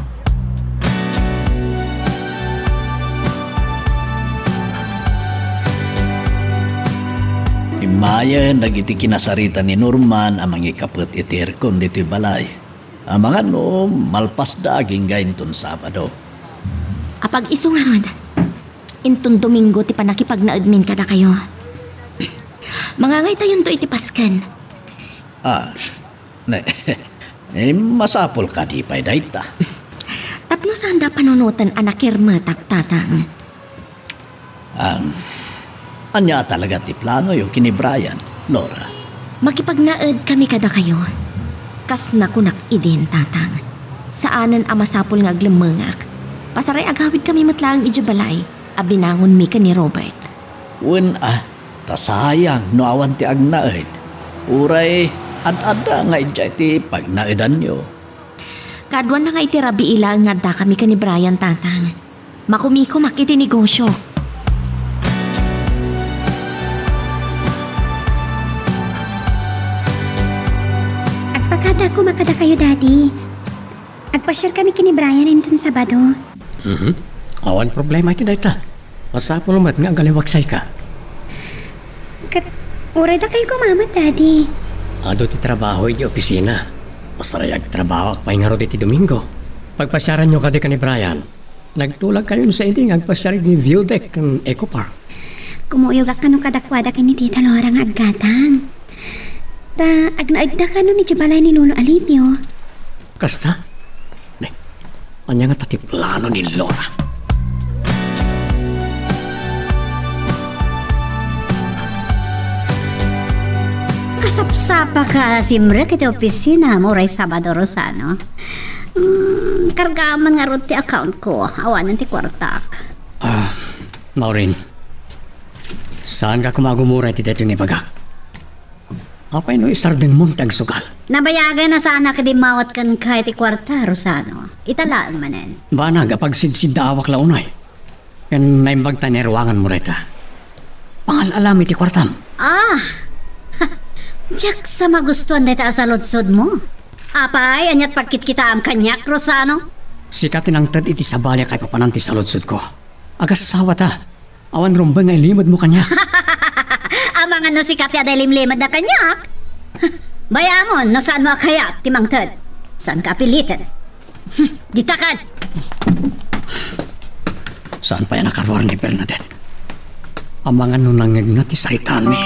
Imayan dagiti kinasarita ni Norman amang ikapet iti erkon dito balay. Amangan no malpas daging gainton Sabado. Apag isungarod, inton Domingo ti panakipagnaadmin ka na kayo. Mangangay tayon to iti Paskan. Masapol ka di pa'y dayta. Tapno sanda panunutan anakirmatak tatang. Anya talaga ti plano yung kini Brian, Laura. Makipagnaad kami kada kayo. Kas nakunak idin tatang. Saanan amasapol nga aglamangak. Pasaray agawid kami matlaang ijabalay. Abinangon mi ka ni Robert. Tasayang no awan ti agnaed. Uray, ad-ada nga ija ti pagnaedan nyo. Kadwan na nga iti rabi ilang nga da kami ka ni Brian tatang. Makumiko makiti negosyo. Agpakada ko makada kayo, Daddy. Agpasyal kami kini Brian inton Sabado. Awan problema iti dayta. Masapol mat nga galiwaksay ka. Uray da kayo kumamat, Daddy. Ado ti trabaho iti opisina. Masarayag trabaho akpay nga ro iti Domingo. Pagpasyaran nyo kadi ka ni Brian, nagtulag kayo sa iti nga agpasyari ni View Deck ng Eco Park. Kumuyog ka no kadakwada kini Tita Laura nga aggatang. Agnaagda ka no ni Jabalay ni Lolo Alipio. Kasta? Anya nga tati plano ni Laura. Kasapsapa ka simre kiti opisina mo ray Sabado Rosano. Kargaman nga ron ti account ko. Awanan ti kwartak. Maureen, saan ka kumagumura ti dito ni Bagak? Apay no isardeng mong tagsugal. Nabayagan na sana kadi mawat kan kahit ti kwarta Rosano. Italaan manen. Banag apag sidsidawak launay. Yan naimbag tanerwangan mo reta. Pangal alami ti kwartam. Diyak sa magustuhan dito sa lodsod mo. Apay, anyat pagkit kita am kanyak, Rosano. Sikat tinangtad iti sabali kay papananti sa lodsod ko. Agas sawa ta. Awan rumbay nga ilimod mo kanya. Amang ano si Katya dahil limlimad na kanyak. Bayamon, no saan mo kaya, timangtad? Saan ka pilitan? Ditakan! Saan pa yan nakarwar ni Bernadette? Amangan nung nangyag sa itan mi.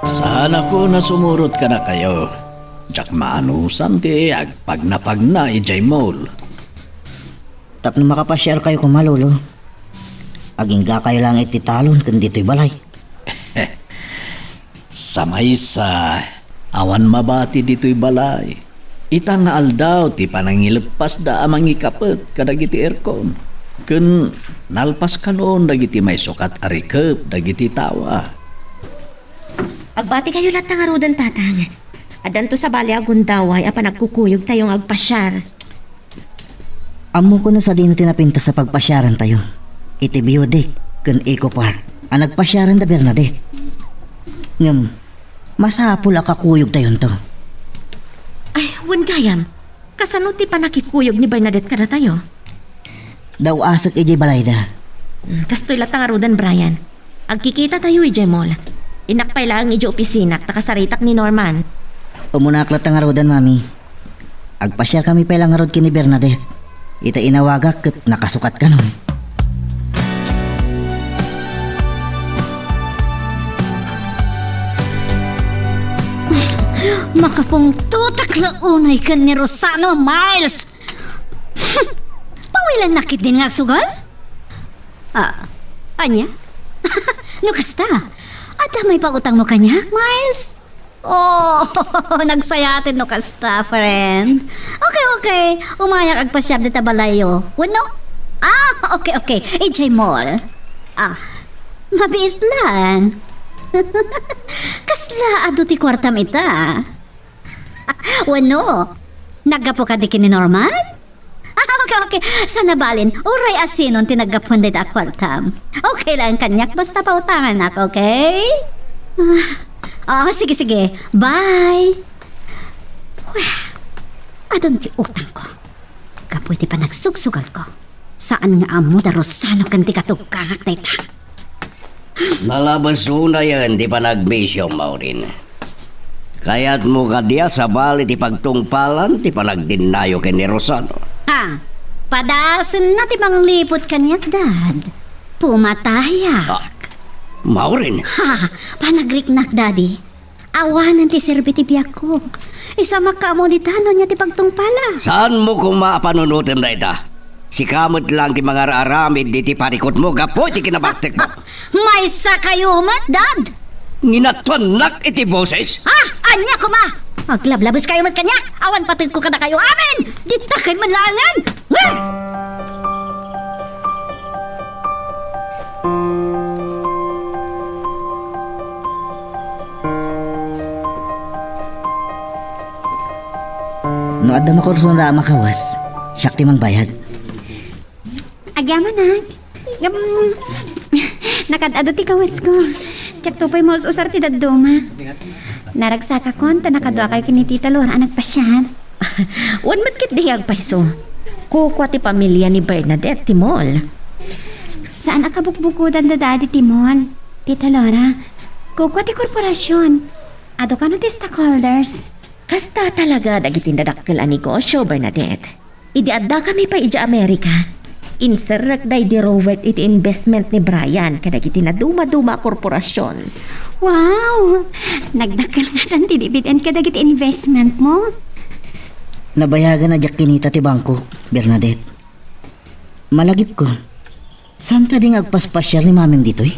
Sana ko na sumurot ka na kayo. Diyak maanusan ti agpag na ijay mall. Tap na makapasyar kayo kumalolo. Aging ga kayo lang ititalon kundi dito'y balay. Samay sa awan mabati dito'y balay. Ita nga aldaw ti panangilepas da amang ikapet kadagiti aircon. Kun nalpas ka noon dagiti may sukat arikep dagiti tawa. Agbati kayo lahat ng arudan, tatang. Adanto sa bali agundaway, apa nagkukuyog tayong agpasyar. Amo ko no sa dino tinapinta sa pagpasyaran tayo. Iti Biodik, kun Eco Park, ang nagpasyaran da Bernadette. Ngam, masapul akakuyog tayon to. Ay, wan gayam. Kasano ti pa nakikuyog ni Bernadette kada tayo? Daw asak iji balayda. Kastoy lahat ng arudan, Brian. Agkikita tayo iji mall. Inakpay lang iji opisinak, takasaritak ni Norman. Umunaklat ang arudan, mami. Agpasyar kami pailang arod kini Bernadette. Ita inawagak kat nakasukat ka nun. Makapong tutak na unay ka ni Rosano, Miles! Pawilan nakit din nga sugal? Anya? No kasta? At may pautang mo kanya, Miles? Oh, nagsayatin no kasta, friend. Okay. Umayak agpasyar dita balayo. Wano? Okay. EJ Mall. Mabiit lang. Kasla ado ti kwartam ita. Wano? Naggapo ka di kini Norman? Okay. Sana balin. Uray asinon tinagapon dita kwartam. Okay lang kanyak basta pautangan ako, okay? Sige. Bye. Adon ti utang ko. Kapoy ti pa nagsugsugal ko. Saan nga amo da Rosano kan ti katugkangak na ita? Nalabas una yan, di pa nag-mission, Maureen. Kaya't mo ka diya sa bali ti pagtungpalan, ti pa nagdinayo kay ni Rosano. Padasan na ti bang lipot kanyak, Dad. Pumatayak. Maureen? Panagriknak, Daddy. Awanan ti serbiti biyak ko. Isa makamonitano niya ti pagtungpala. Saan mo kung maapanunutin na ita? Si kamot lang ti mga aramid di ti parikot mo, gapoy ti kinabaktik mo. May sa kayo mat, Dad. Nginatwanak iti boses? Anya ko ma. Maglablabos kayo mat kanyak. Awan patid ko kada kayo amin. Ditakay manlangan. No adda makurso na makawas, siyak ti mang bayad. Agyaman na. Nakadado ti kawas ko. Tsak tupay mo usar ti daduma. Naragsaka kon, tanakadwa kayo kini Tita Laura anak pa siya. Wan matkit di agpaiso. Kukwa ti pamilya ni Bernadette Timol. Saan akabukbukudan da Daddy Timol? Tita Laura, kukwa ti korporasyon. Ado ka no ti stockholders. Kasta talaga dagitin dadakkel a negosyo, Bernadette. Idi adda kami pa ija Amerika. Inserrak day di Robert iti investment ni Brian kadagiti na duma-duma korporasyon. Wow! Nagdakkel nga tan ti dividend kadagiti investment mo. Nabayagan na jak kinita ti bangko, Bernadette. Malagip ko. Saan ka ding agpaspasyal ni mamim dito eh?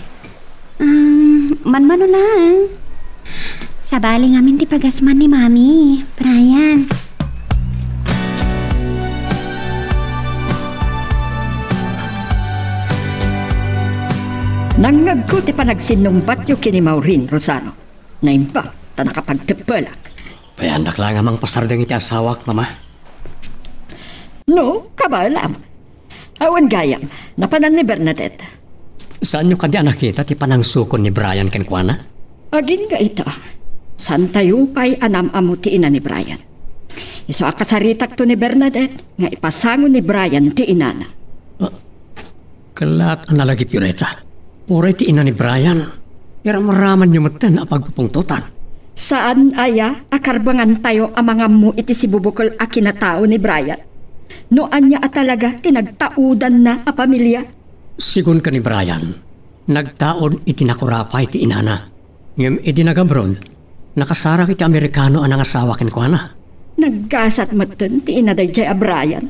Manmano lang. Sabali ngamin ti pagasman ni Mami, Brian. Nangagko ti panagsinumbat yu kini Maureen, Rosano. Ngayon pa, ta nakapagtepelak. Payandak lang amang pasardang iti asawak, mama. No, kabalam. Awan gayam, napanan ni Bernadette. Saan nyo kadi nakita ti panangsukon ni Brian kenkwana? Aging ga ita, saan tayo pa'y anam-amo ti ina ni Brian. Iso akasaritak to ni Bernadette, nga ipasango ni Brian ti inana. Kalat ang nalagi Pureta. Uray ti ina ni Brian. Pero maraman nyo matan ang pagpupungtutan. Saan aya akarbangan tayo ang mga mo iti si bubukol a kinatao ni Brian? Noan niya talaga tinagtaudan na a pamilya. Sigun ka ni Brian, nagtaon iti nakurapay ti inana. Ngem iti nagabron, nakasara iti Amerikano ang asawa kenkwana. Naggasat matan ti inaday jay a Brian.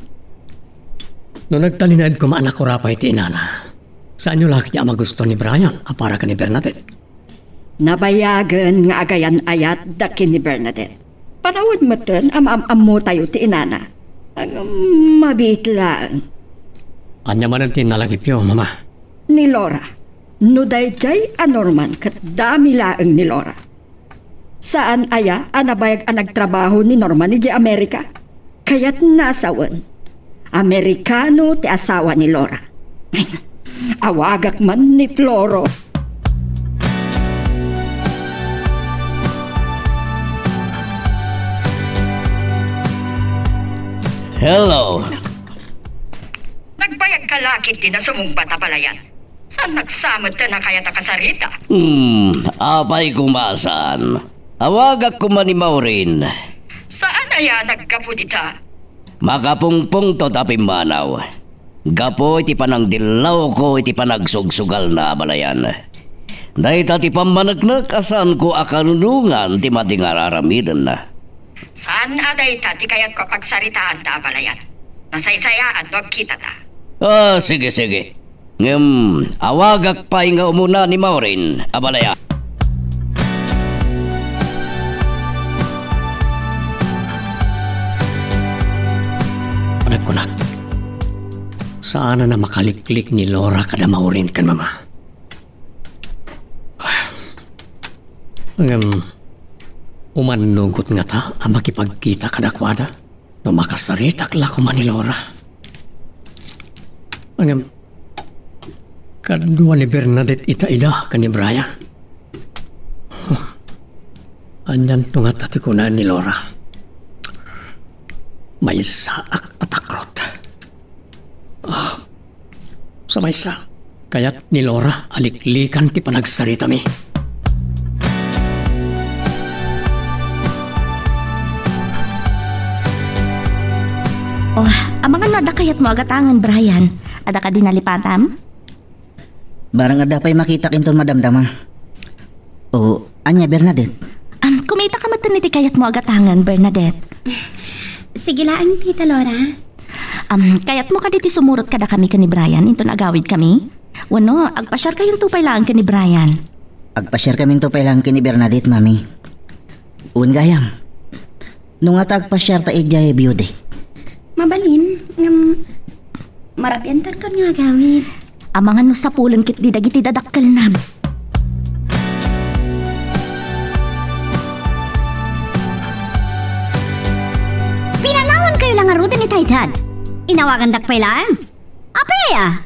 No nagtalinad ko maanak kurapay ti inana. Saan nyo laki ang magusto ni Brian apara ka ni Bernadette? Nabayagan nga agayan ayat dakin ni Bernadette. Panawad matan am mo tayo ti inana. Ang mabit lang. Anya man ang tinalagipyo, mama. Ni Laura. No dayjay anorman kat dami laeng ni Laura. Saan aya anabayag ang nagtrabaho ni Norman ni Amerika? Kaya't nasawan. Amerikano ti asawa ni Laura. Awagak man ni Floro. Hello. Nagbayag ka lakit din na sumumbat na balayan. Saan nagsamad ka na kaya takasarita? Apay kumasan. Awagak ko man ni Maureen. Saan aya nagkapudita? Makapungpung to tapim manaw. Gapo iti panang dilaw ko iti panagsugsugal na balayan. Dahil ti pamanagnak asan ko akanunungan ti madingar aramidan na. Saan aday tati kaya't kapag saritaan ta balayan? Nasaysayaan wag kita ta. Sige. Awagak pa'y nga umuna ni Maureen, abalaya. Kunak. Saan na makaliklik ni Laura kada Maureen kan mama? Umanugot nga ta ang makipagkita kada kwada no makasaritak lakuman ni Laura. Kadua ni Bernadette ita-ida ka ni Brian. Anyan tungat ati kunan ni Laura. May saak atakrot. Sa may sa, kaya't ni Laura aliklikan ti panagsarita mi. Ang mga nada kayat mo agatangan, Brian. Ada ka din nalipatam? Barang ada pa'y makita kinton madamdama. O, anya Bernadette? Kumita ka mataniti kayat mo agatangan, Bernadette. Sige lang, Tita Laura. Kayat mo kaditi sumurot kada kami ka ni Brian, into nagawid kami? Wano, agpasyar kayong tupay lang ka ni Brian. Agpasyar kaming tupay lang ka ni Bernadette, mami. Un gayam. Nung at agpasyar ta ijay biyude. Mabalin, marapian tarkon nga gawid. Amangan no sa pulang kit di dagiti dadakkel nam. Pinanawan kayo lang arutin ni Taytad. Inawagan dakpay lang. Apea!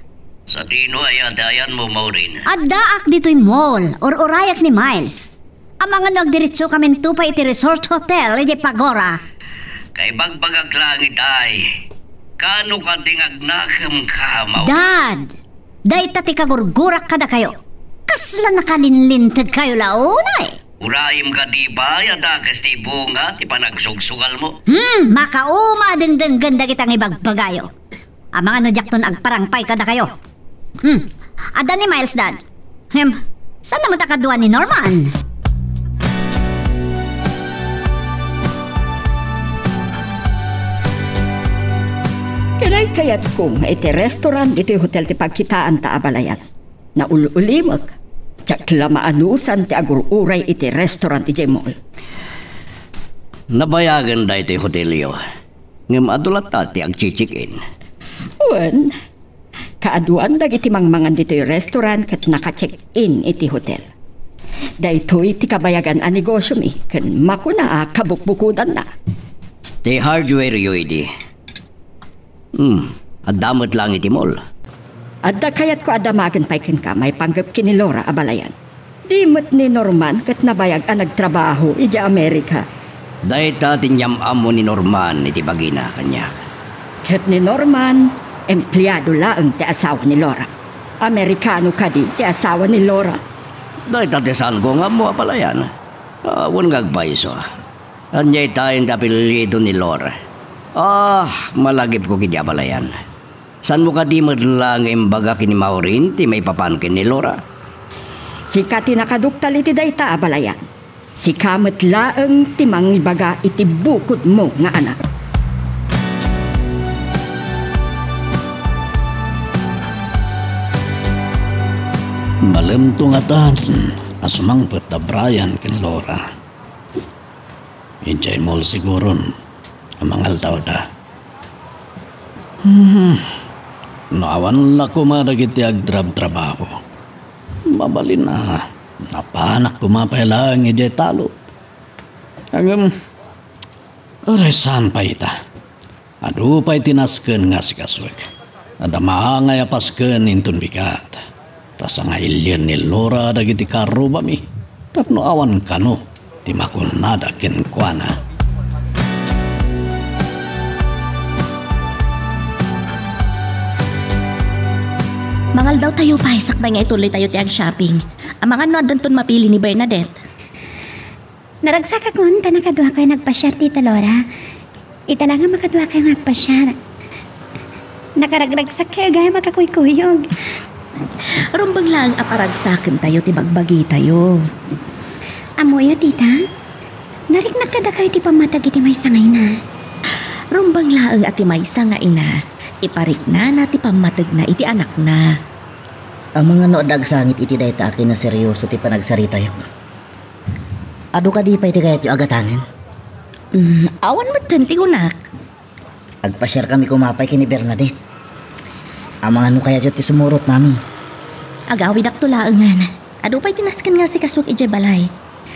Sa dino ay adayan mo, Maureen. Addaak dito'y mall or urayak ni Miles. Ang mga nagdiretso kami tupay iti resort hotel iti Pagora. Kay bagbagag langit ay, kano ka dingagnakam ka, Maureen? Dad! Day tati kagurgurak kada kayo. Kasla nakalinlintad kayo launay. Urayim ka di ba, yadakas ti bunga, ti panagsugsugal mo? Makauma din ganda kitang ibagbagayo. Ang mga nodjakton agparangpay kada kayo. Ada ni Miles, Dad. Saan naman takaduan ni Norman? Kanay kayat kong iti restaurant iti hotel ti pagkitaan ta abalayan. Na ululimag. Tsak lamaanusan ti agururay iti restaurant iti mall. Nabayagan da iti hotelyo. Ngam adulat ti agchichikin. Wan, kaaduan dag iti mangmangan dito yung restaurant kat naka-check-in iti hotel. Daytoy ti kabayagan a negosyo mi, kan makuna kabukbukudan na. Ti hardware yu idi. Adamot lang iti mol. Adda kayat ko adamagan pa'y ka may panggap kini Laura abalayan. Di mo't ni Norman kat nabayag ang nagtrabaho ija Amerika. Dahita tinyam amo ni Norman iti bagina kanya. Kat ni Norman, empleyado laang ti asawa ni Laura. Amerikano ka di ti asawa ni Laura. Dahita tisan ko nga mo apalayan. Awan ngagpaiso. Anyay tayong kapilito ni Laura. Malagip ko kiti apalayan. San mo ka di madlang imbaga kini Maureen ti may papankin ni Laura? Si kati nakaduktal iti dayta abalayan. Si kamat laeng ti mangibaga iti bukod mo nga anak. Malemtong atan asumang peta Brian ken Laura. Ijay mol siguron amangal daw da. Naawan la kumaragiti agdrab trabaho. Mabalin na napanak kumapailang ijay talo. Agam resan pa ita. Adu pa'y tinasken nga si kaswag. Adama nga yapasken intun bigat. Tas nga ilyan ni Laura dagiti karo bami. Tapno awan kano ti makunada ken kuana. Mangal daw tayo pa, sakbay nga ituloy tayo tiyag shopping. Ang mga nodanton mapili ni Bernadette. Naragsak ako, nakadua kayo nagpasyar, Tita Laura. Ita lang nga makadua kayo nagpasyar. Nakaragragsak kayo gaya makakuykuyog. Rumbang lang aparagsakan tayo, ti bagbagi tayo. Amoyo, Tita? Nariknak kada kayo ti pamatag iti may sangay na. Rumbang lang at ti may sangay na. Iparik na ti pamatag na iti anak na. Ang mga noodag sangit iti dayta akin na seryoso ti panagsarita yung. Ado ka di pa iti kayat yung agatangan? Awan mo tanti unak. Agpasyar kami kumapay kini Bernadette. Ang mga no kaya ti sumurot mami. Agawid ak tulaangan. Ado pa'y tinaskan nga si kasuk ije balay.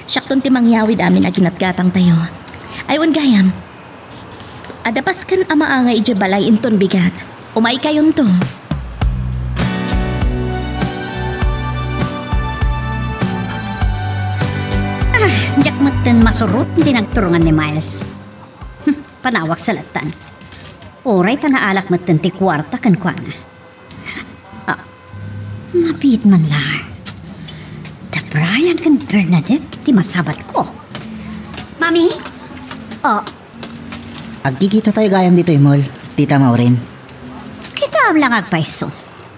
Syakton ti mangyawid amin aginatgatang tayo. Aywan gayam. Adapas kan ama nga ije balay inton bigat. Umay kayon to. Diyak matan masurot hindi nagturungan ni Miles. Panawak sa latan. Oray ta naalak matan ti kwarta kan kuana. Mapit man la. Da Brian kan Bernadette ti masabat ko. Mami? Agkikita tayo gayam dito mall, Tita Maureen. Kita am lang agpaiso.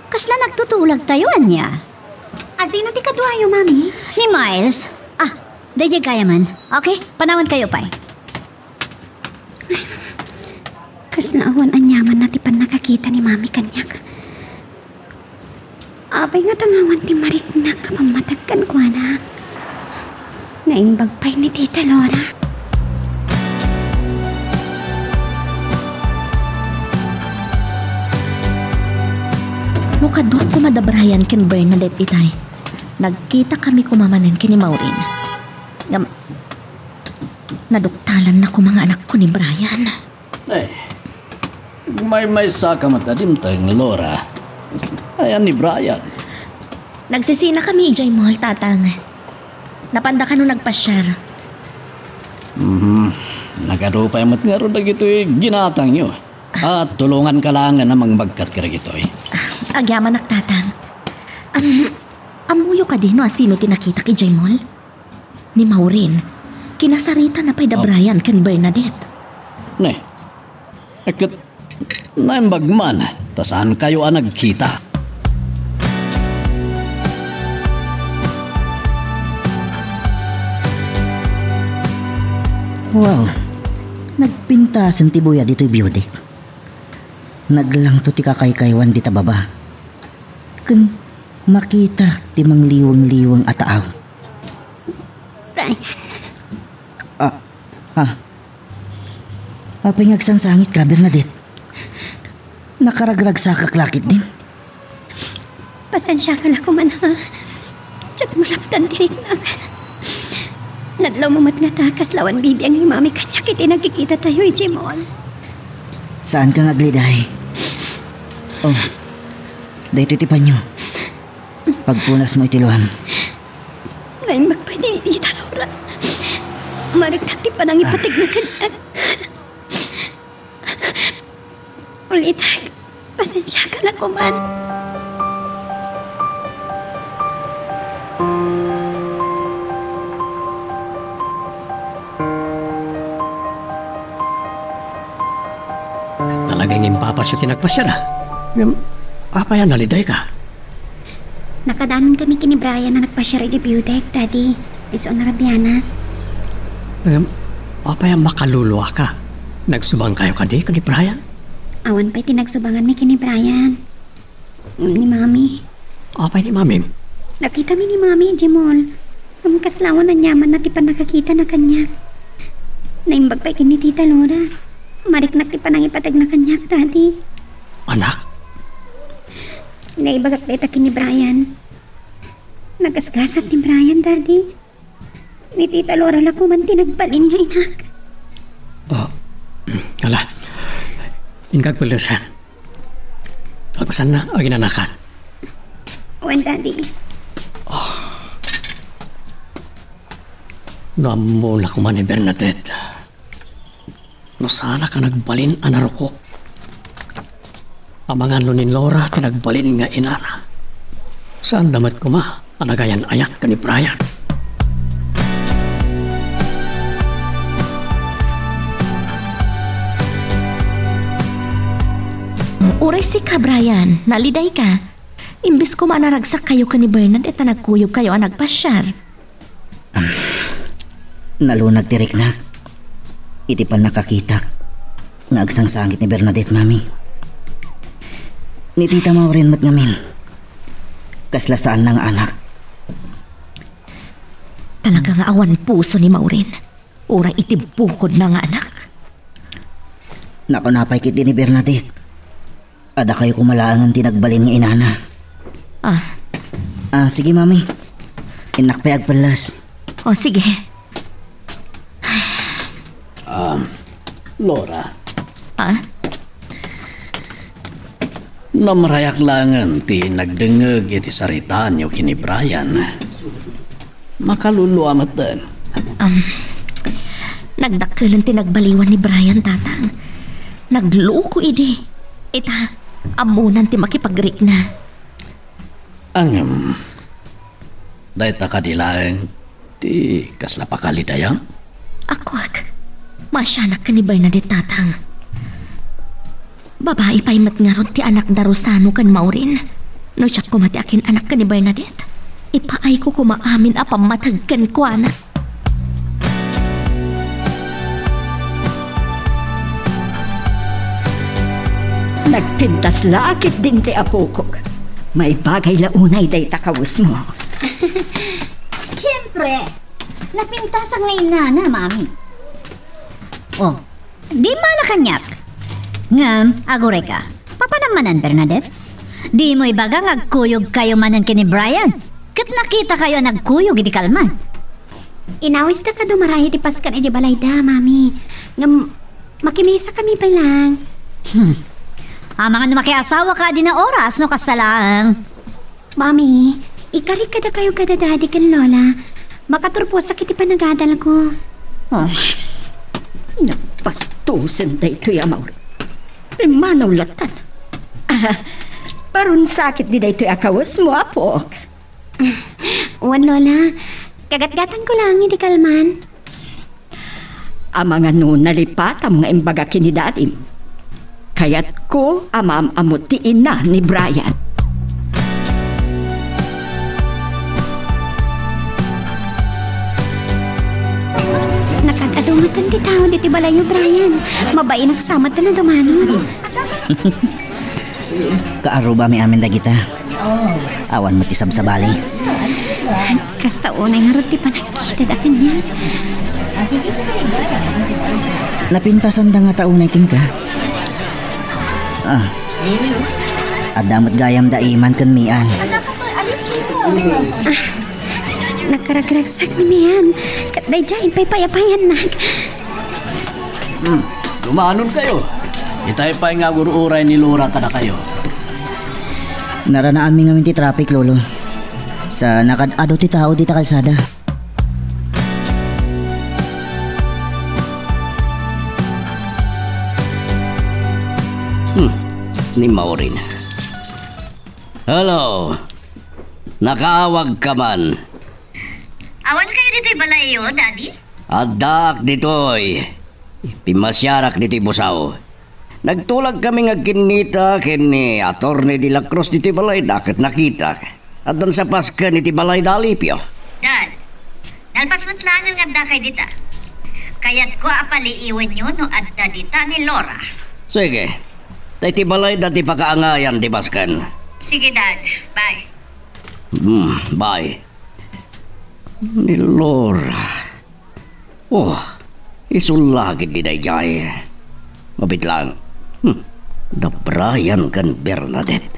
Kasla nagtutulag tayo anya. Sino ti kaduayo, Mami? Ni Miles. Dayjay kaya man. Okay, panawan kayo pa. Kasnaawan anyaman na ti pan nakakita ni Mami kanyak. Abay nga tangawan ti mariknak kapamatagkan ko na. Naimbagpay ni Tita Laura. Nukadwa ko madabrayan ken Bernadette itay. Nagkita kami kumamanen kini Maureen. Naduktalan na ko mga anak ko ni Brian. May saka matadim tayong Laura. Ayan ni Brian. Nagsisina kami, Jay Mall, tatang. Napanda ka nung nagpasyar. Nagarupay mat nga ro na gito'y ginatang nyo. At tulungan ka lang nga namang bagkat ka gito'y. Agyaman tatang. Amuyo ka din no sino tinakita kay Jay Mall? Ni Maureen. Kinasarita na pa'y da Brian kan Bernadette. Ne. Akit naimbagman. Tasaan kayo ang nagkita? Wow. Nagpintasan ti buya dito'y beauty. Naglang to ti kakaykaywan di tababa. Kun makita ti mangliwang-liwang ataaw. Apingagsang sangit ka, Bernadette. Nakaragrag sa kaklakit din. Pasensya ka lang kuman ha. Tsak malaptan tirik lang. Nadlaw mamat nga takas lawan bibiyang ni Mami kanya kiti nagkikita tayo Jimon. Saan ka nagliday? Oh, dahito ti panyo. Pagpunas mo itiluhan. Ngayon magpwede ni Tita Laura. Maragtak ti panang ipatig na kanan. Ulitak, pasensya ka na kuman. Talagang impapasyo tinagpasya na. Papaya naliday ka. Nakadanon kami kini Brian na nagpa-share di Beautech, Daddy. Piso na Rabiana. Papaya makaluluwa ka. Nagsubang kayo ka ni Brian? Awan pa'y tinagsubangan ni kini Brian. Ni Mami. Apay ni Mami? Nakita mi ni Mami, Jimol. Ang kaslawan na nyaman na tipan nakakita na kanya. Naimbag pa'y kini Tita Laura. Mariknak tipan ang ipatag na kanya, Daddy. Anak? Naibagak na ita kini Brian. Nagasgasat ni Brian, Daddy. Ni Tita Laura lakuman tinagbalin nga inak. Kala, ingkag pulasan. Talpasan na o ginanakan. Wan, Daddy. Naamo na kuman ni Bernadette. No sana ka nagbalin anaro ko. Amangan no ni Laura tinagbalin nga inana. Saan damat ko ma? Anagayan ayat ka ni Brian. Uray si ka, Brian. Naliday ka. Imbis ko manaragsak kayo ka ni Bernadette na nagkuyog kayo ang nagpasyar. Nalunag tirik na. Iti pa nakakita. Nagsangsangit ni Bernadette, Mami. Ni Tita Maureen mat ngamin. Kaslasaan ng anak. Talaga nga awan puso ni Maureen. Uray itibukod na nga anak. Nakunapay kiti ni Bernadette. Ada kayo kumalaangan tinagbalin nga inana. Sige, Mami. Inakpay agpalas. O, sige. Laura. Namarayak langan ti nagdengeg iti sarita niyo kini Brian. Makaluluwa matan. Nagdakalan tinagbaliwan ni Brian, tatang. Nagluko idi. Ita, amunan ti makipagrik na. Dahil takadilaeng ti kaslapakalidayang? Ako, masyanak ka ni Bernadette, tatang. Babae pa'y matngarot ti anak darusano kan Maureen. No siya kumati akin anak ka ni Bernadette. Ipaay ko kumaamin apamatagkan ko, anak. Nagpintas lakit din ti apukog. May bagay launay day takawus mo. Siyempre, napintas ang ngayon na, Mami. Oh, di malakanyat. Ngam, agure ka. Papanamanan, Bernadette. Di mo ibaga agkuyog kayo manan kini Brian. Kat nakita kayo nagkuyog, iti kalman. Inawis na ka dumarahi ti paskan iti balayda, Mami. Ngam, makimisa kami pa lang. Mga makiasawa ka din na oras, no kasalang. Mami, ikarik kada kayo kada daddy kan Lola. Makaturpo sakit pa nagadal ko. Napastusin da ito yung Maureen. Manaw latan. Parun sakit di da ito yung akawas mo, apok. Wan, Lola. Kagat-gatan ko lang, hindi kalman. Mga nalipat ang mga imbaga kinidadim. Kaya't ko amam-amutiin na ni Brian. Nakakadungatan di tao di balayo, Brian. Mabain nagsamat na dumanon. Kaaruba may amin dagita. Awan mo tisab sa bali. Kasta unay nga roti pa nakita dakan niya. Napintasan da nga taunay kin ka. Adamat gayam da iman kan mian. Nakaragraksak ni mian. Katday dyan, pay-payapayan nag. Lumanon kayo. Itay pa nga uray ni Laura kada kayo. Naranaan mi ngamin ti traffic, lolo. Sa nakad-ado ti tao di ta kalsada. Ni Maureen. Hello. Nakaawag ka man. Awan kayo dito'y balayo, Daddy? Adak ditoy. Pimasyarak dito'y busaw. Nagtulag kami nga kinita kini Attorney de la Cruz dito'y balay dakat nakita. At dan sa paska niti balay dalipyo. Dad, nalpas mo't lang ang adda kay dita. Kaya't ko apaliiwan nyo no adda dita ni Laura. Sige. Tay ti balay dati pakaangayan di baskan. Sige, Dad. Bye. Bye. Ni Laura. Oh, isulagid di dayay. Mabit lang. Da Brian kan Bernadette.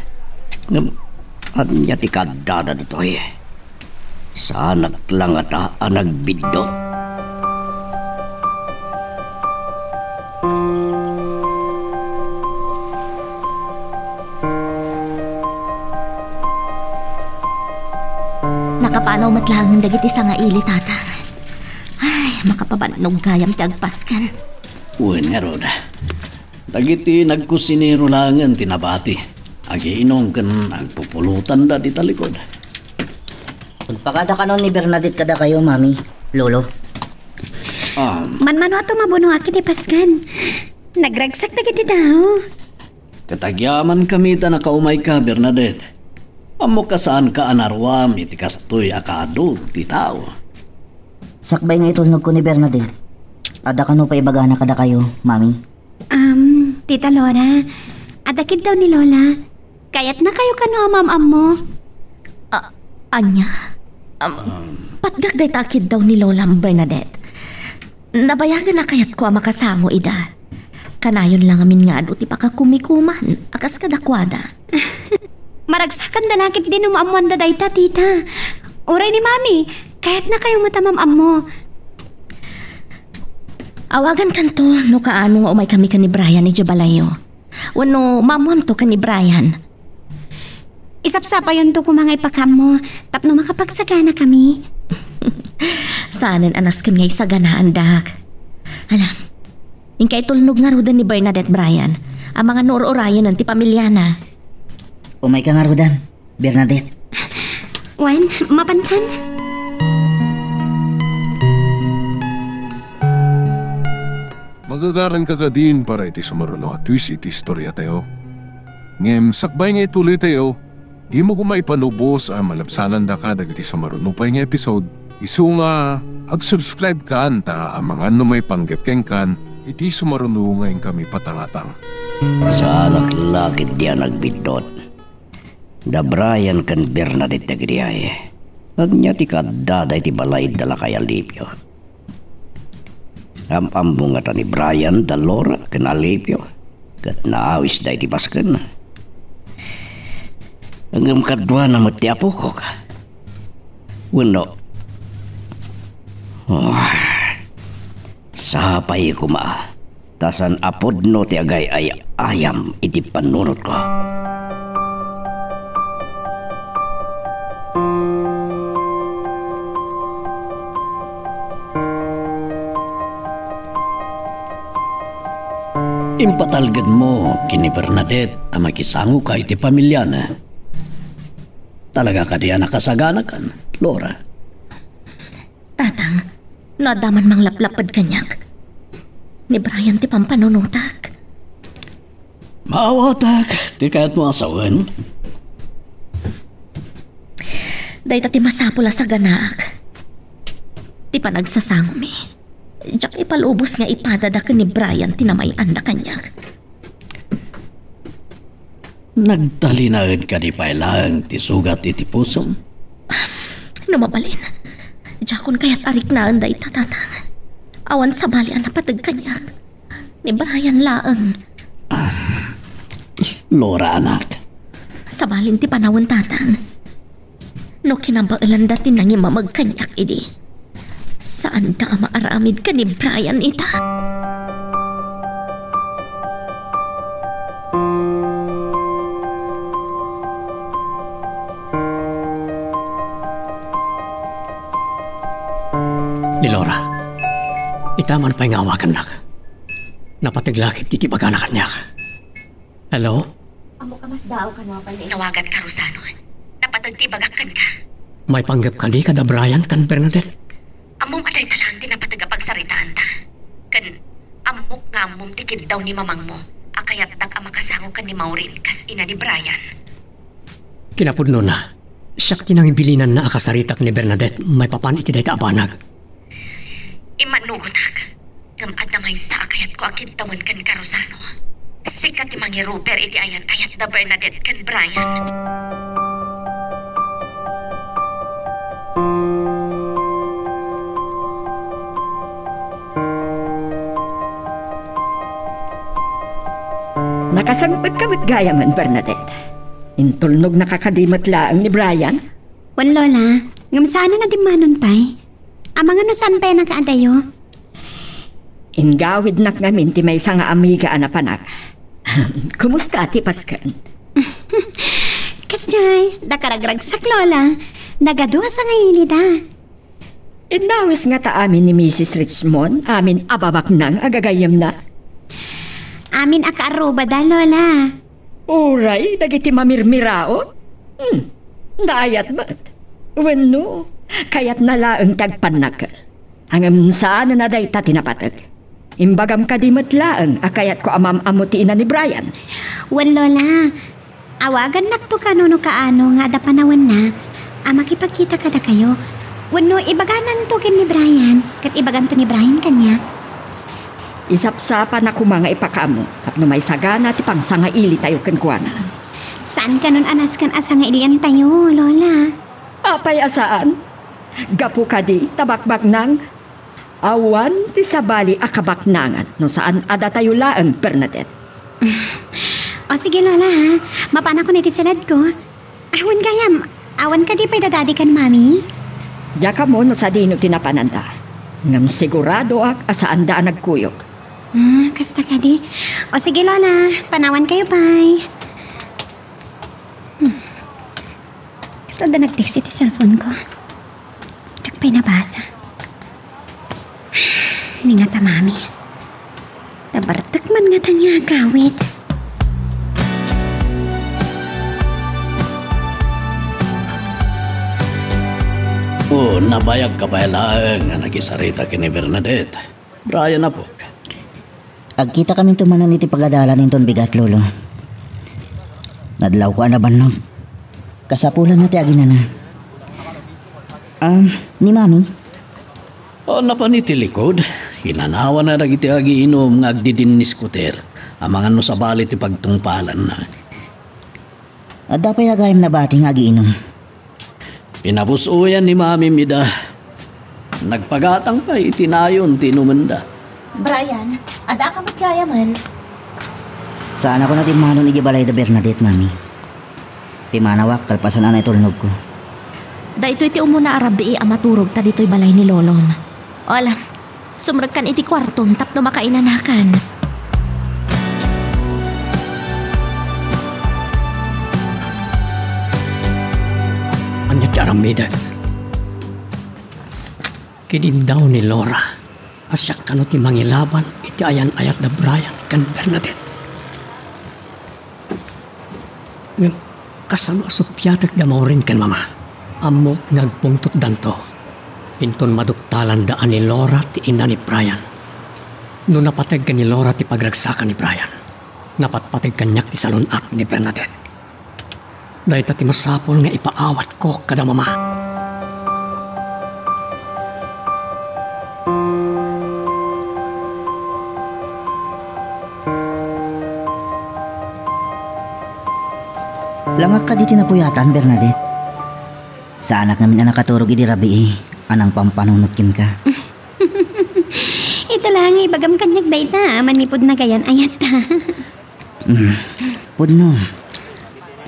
Anya ti kadada dito eh. Sanak lang ata nagbidot. Nakapanaw matlangan dagiti sa nga ili, tatang. Ay, makapabanog gayam ti agpaskan. Uwan nga, Roda. Dagiti nagkusinero langan tinabati. Agiinom kan agpupulutan da di talikod. Pagpakada ka nun ni Bernadette kada kayo, mami, lolo. Manmano ato mabuno akit ipaskan. Nagragsak na kiti tao. Katagyaman kami ta nakaumay ka, Bernadette. Amo ka saan ka anarwam iti kastoy akado ti tao. Sakbay nga itulnog ko ni Bernadette. Ada ka no pa ibagana kada kayo, mami. Tita Laura, adakid daw ni Lola. Kaya't na kayo kano amam mo. Anya? Patgagday takid daw ni Lola Bernadette. Nabayagan na kayat ko ang makasango ida. Kanayon lang amin nga do ti pakakumikuman. Akas kadakwada. Maragsakan na langit din umaamuan da dayta, tita. Uray ni mami, kaya't na kayo matamam mo. Awagan kanto no kaano nga umay kami ka ni Brian ni Jabalayo. Wano mamuam to ka ni Brian. Isapsapa yun to kung mga ipakam mo. Tapno makapagsagana kami. Saanin anas kan ngay saganaan dak. Alam, ingkay tulnog nga rudan ni Bernadette Brian. Ang mga noor-orayon ng ti pamilya na. Umay ka nga rudan, Bernadette. Wan, mapantan. Magagaran ka ka din para iti sumaruno at twist iti istorya tayo. Ngem, sakbay nga ituloy tayo, di mo kumaipanubos ang malapsanan da ka dagiti sumaruno pa nga episode. Isu nga, ag-subscribe ka anta ang mga may panggapkeng kan, iti sumaruno ngayon kami patangatang. Sa anak lakit diya nagbidot. Da Brian kan Bernadette nagriay. At niya ti kadada iti balay dala kaya Alipio. Am-ambong nga ni Brian da Laura kan Alipio. Kat naawis da iti paskan. Hanggang kadwa na matiapo ko ka. Wano. Sapay kuma. Tasan apod no ti agay ay ayam iti panunot ko. Impatalgad mo kini Bernadette ang makisango ka iti pamilya na. Talaga ka diya nakasagana kan, Laura. Tatang, nadaman mang laplapad kanyak. Ni Brian ti pampanunutak. Maawatak, ti kaya't mo asawan. Day ti masapula sa ganak. Ti panagsasango mi. Diyak ipalubos nga ipadada ka ni Brian tinamayan na kanyak. Nagtalinagad ka di pailang ti sugat iti pusom? Numabalin. Diyak kun kaya't arik na anday tatatang. Awan sa bali ang napatag kanyak. Ni Brian laang. Laura anak. Sa balin ti panawon tatang. No kinambailan dati nang imamag kanyak idi. Saan da maaramid ka ni Brian ita? Sarita man pa'y ngawakan nak. Napatiglakit iti bagana kanyak. Hello? Nawagan ka, Rosano. Napatagtibagakan ka. May panggap ka di kada Brian kan Bernadette? Amom aday talang tinapatagapagsaritaan ta. Kan amok nga amom tikid daw ni mamang mo. Akayat makasango ka ni Maureen kas ina ni Brian. Kinapudno na. Siyak tinang ibilinan na akasaritak ni Bernadette may papan iti dayta abanag. Imanugotak. Gamad na may sa akayat ko akit tawan kan Karosano. Sikat ti mangi Ruper iti ayan ayat da Bernadette kan Brian. Nakasangpet ka ba't gaya man, Bernadette? Intulnog nakakadimat laang ni Brian? Wan lola, ngam sana na di manon pa'y. Amang ano saan pa'y nakaadayo? Ingawid nak ngamin ti may nga amiga anapanak. Kumusta ti Paskan? Kasjay, dakaragragsak lola. Nagaduha sa ngayinid ah. Inawis nga ta amin ni Mrs. Richmond, amin ababak nang agagayam na. Amin akaaruba da lola. Uray, dagiti mamirmirao? Naayat ba't? Wano, kayat nalaang tagpanakal. Hangam saan na day ta tinapatag. Imbagam kadimat laang, akayat ko amam-amutiin na ni Brian. Wan lola, awagan nakto ka no kaano nga da panawan na. Makipagkita kada kayo. Wano, ibaganan to kin ni Brian, kat ibagan to ni Brian kanya. Isapsapa na kumanga ipakamo, tapno may sagana ti pang sangaili tayo kankwana. Saan ka nun anas kan asangailian tayo, lola? Apay asaan? Gapu ka di, tabakbak nang awan ti sabali akabaknangan no saan ada tayo laang, Bernadette. O sige lola ha, mapana ko niti salad ko. Awan kayam, awan ka di pa'y dadadi kan mami? Diya ka mo no sa dino tinapananda. Ngam sigurado ak asaan daan nagkuyok. Kasta ka di. O sige lola, panawan kayo pa'y. Gusto ba nag-text iti cellphone ko? Tsak pa'y nabasa. Hindi nga ta mami. Nabartak man nga tang agawit. Nabayag ka ba lang nga nagisarita kini Bernadette? Brian na po. Agkita kami tumanan iti pagadala ninton bigat, lolo. Nadlaw ko na banog. Kasapulan na ti agina na. Ni mami? Napaniti likod. Hinanawa na nagiti agi inom nga agdidin ni skuter. Amangan no sa bali ti pagtungpalan na. At dapay agayam na bating agi inom. Pinabusuyan ni mami mida. Nagpagatang pa itinayon tinumanda. Brian, ada ka magkaya man. Saan ako natin manon igibalay da Bernadette, mami? Pimanawak, kalpasan na itulnog ko. Da ito'y ti umuna arabi amaturog ta dito'y balay ni Lolon. Ola, sumrag kan iti kwartom tapno makainanakan. Anya ti aramida. Kinin daw ni Laura. Asyak kano ti mangilaban iti ayan ayat na Brian kan Bernadette. Kasano asupyatak da Maureen kan mama. Amok nagpungtot danto. Pinton maduktalan daan ni Laura ti ina ni Brian. No napatag ka ni Laura ti pagragsakan ni Brian. Napatpatag kanyak ti salunat ni Bernadette. Dahil ti masapol nga ipaawat ko kada mama. Langak ka di tinapuyatan, Bernadette. Sa anak namin na nakaturog idi rabi anang pampanunutkin ka. Ito lang, ibagam kanyag dayta, manipod na gayan ayat ta. Pudno,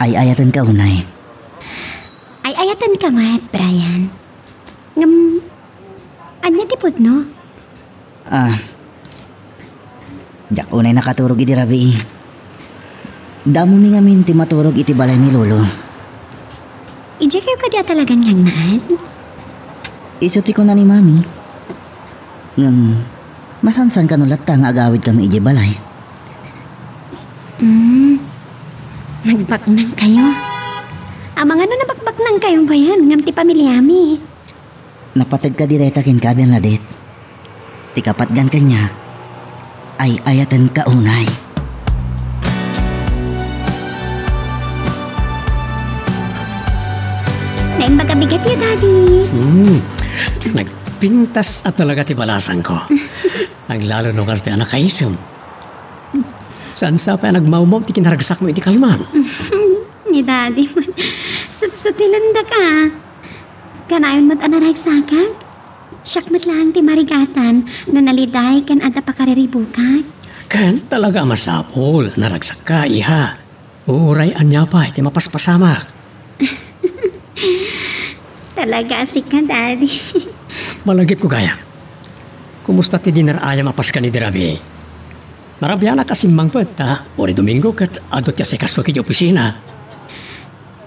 ay ayatan ka unay. Ay ayatan ka mat, Brian. Anya ti pudno? Jak unay nakaturog idi rabi. Damo mi ngamin ti maturog iti balay ni Lolo. Ija kayo kadya talagang hangnaan? Isuti ko na ni mami. Masansan ka nulat ta nga agawid kami iji balay. Nagbaknang kayo. Amang ano nabagbaknang kayo ba yan? Ngam ti pamilyami. Napatag ka direta kin ka Bernadette. Ti kapatgan kanya ay ayatan ka unay. Naimbaga bigat yun, Daddy. Nagpintas at talaga ti balasan ko. Ang lalo nung karte anak kaisem. Saan sa pa nagmaumaw ti kinaragsak mo iti kalman? Ni Daddy man. Sutilanda ka. Kanayon mo't anaragsakag. Siyak mo't lang ti marigatan na naliday kan ada pa kariribukat. Kan talaga masapol. Naragsak ka, iha. Uuray anya pa iti mapaspasamak. Talaga asik ka, Daddy. Malagip ko gaya. Kumusta ti dinar ayam apas ka ni Dirabi? Marabyan na kasimbang pata, ori Domingo kat adot ya si kaso ki opisina.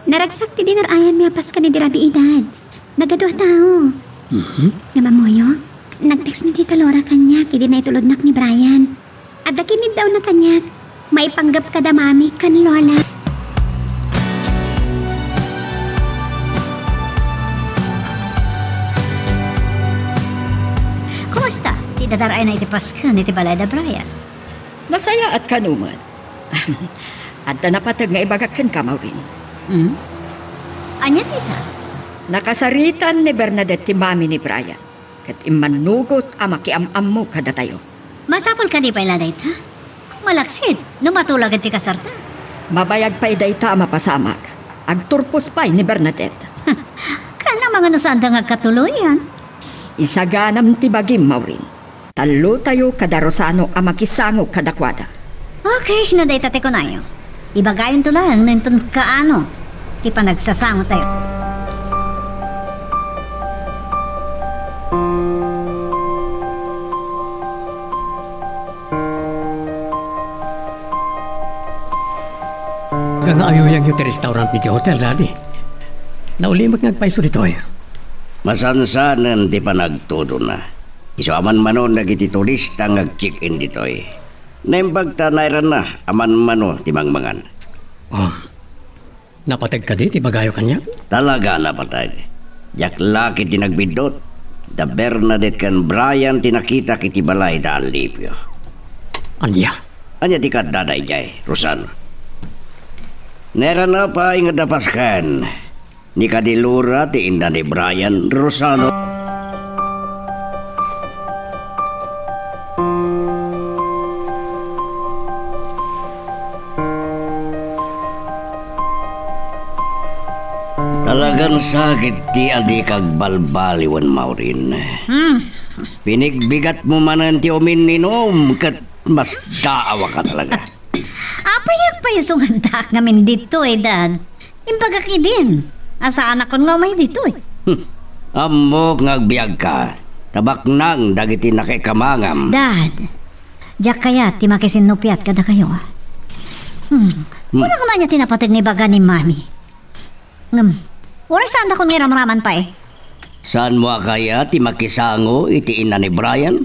Naragsak ti dinar ayan mi apas ka ni Dirabi edad. Nagadwa tao. Nga mamoyo, nag-text ni Tita Laura kanya kidi na itulodnak ni Brian. At dakinid daw na kanya, maipanggap ka da mami kan lola. Kumusta? Ti dadaray na iti Pasko ni ti balay da Brian. Nasaya at kanuman. At napatag nga ibagakan ka, Maureen. Anya tita? Nakasaritan ni Bernadette ti mami ni Brian. Kat imanugot ama kiamam mo kada tayo. Masapol ka di pa ilanay ta? Malaksid, numatulag ti kasarta. Mabayag pa idayta ama pasamak. Agturpos pa'y ni Bernadette. Kana mga nusanda nga katuluyan. Isaganam ti bagim, Maureen. Talo tayo kada Rosano ang makisango kadakwada. Okay, naday tate ko na yun. Ibagayon to lang, nintun kaano. Di pa nagsasango tayo. Kang ayuyang yung restaurant ni hotel, Daddy. Naulimag nagpaiso dito eh. Masansanan di pa nagtudo na. Iso aman manon nagiti turista ngag-check-in dito eh. Naimbagta nairan na aman mano timangmangan. Oh, napatag ka di, tibagayo kanya? Talaga napatag. Yak laki tinagbidot. Da Bernadette kan Brian tinakita kiti balay da Alipio. Anya? Anya ti kat daday jay, Rosano. Nera na pa ingat dapaskan. Ni kadilura ti inda ni Brian, Rosano. Talagang sakit ti adi kag balbaliwan, Maureen. Pinigbigat mo manan ti umininom kat mas daawa ka talaga. Apayag pa isungan tak ngamin dito eh, Dad. Impagaki din. Asa anak kon nga may dito eh. Amok ngagbiag ka. Tabak nang dagiti nakikamangam. Dad, diyak kaya ti makisinupiat kada kayo. Wala ko na niya tinapatid ni baga ni Mami. Wala saan akong ngiramraman pa eh. Saan mo kaya ti makisango iti ina ni Brian?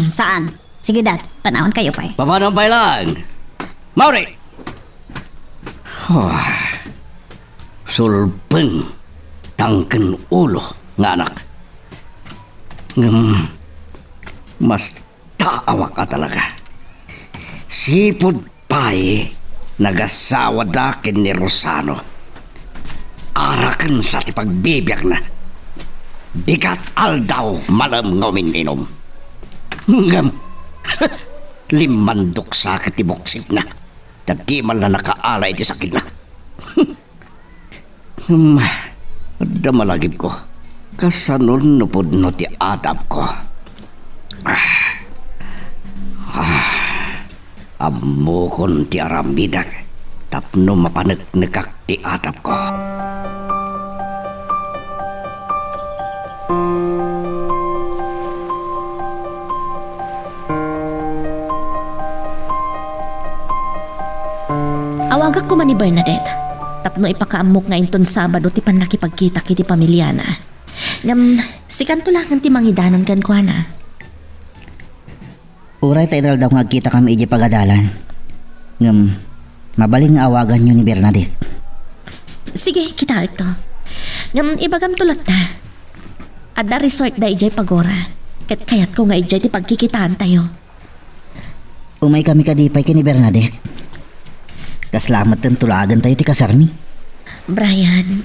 Saan? Sige, Dad, panahon kayo pa eh. Papanong pa lang? Mauri! Sulpeng tangken ulo nga anak. Mas taawa ka talaga. Sipod pa'y nagasawa dakin ni Rosano. Arakan sa ti pagbibiyak na. Bigat aldaw malam ngomininom. Limandok sa katiboksit na. Dati man na nakaalay ti sakit na. Damalagib ko. Kasanon nupod no ti adab ko. Amukon ti aramidak. Tapno mapanagnagak ti adab ko. Awagak ko man ni Bernadette. Tapno ipakaamok nga inton Sabado ti panlakipagkita kiti pamilyana. Ngam, si kanto lang ti mangidanon kan kwa na. Uray tayo daw nga kita kami iji pagadalan. Ngam, mabaling nga awagan nyo ni Bernadette. Sige, kita ito. Ngam ibagam tulad na. Ada resort da ijay pagora. Kayat ko nga ijay ti pagkikitaan tayo. Umay kami kadipay kini Bernadette. Kaslamat ng tulagan tayo ti kasarmi. Brian,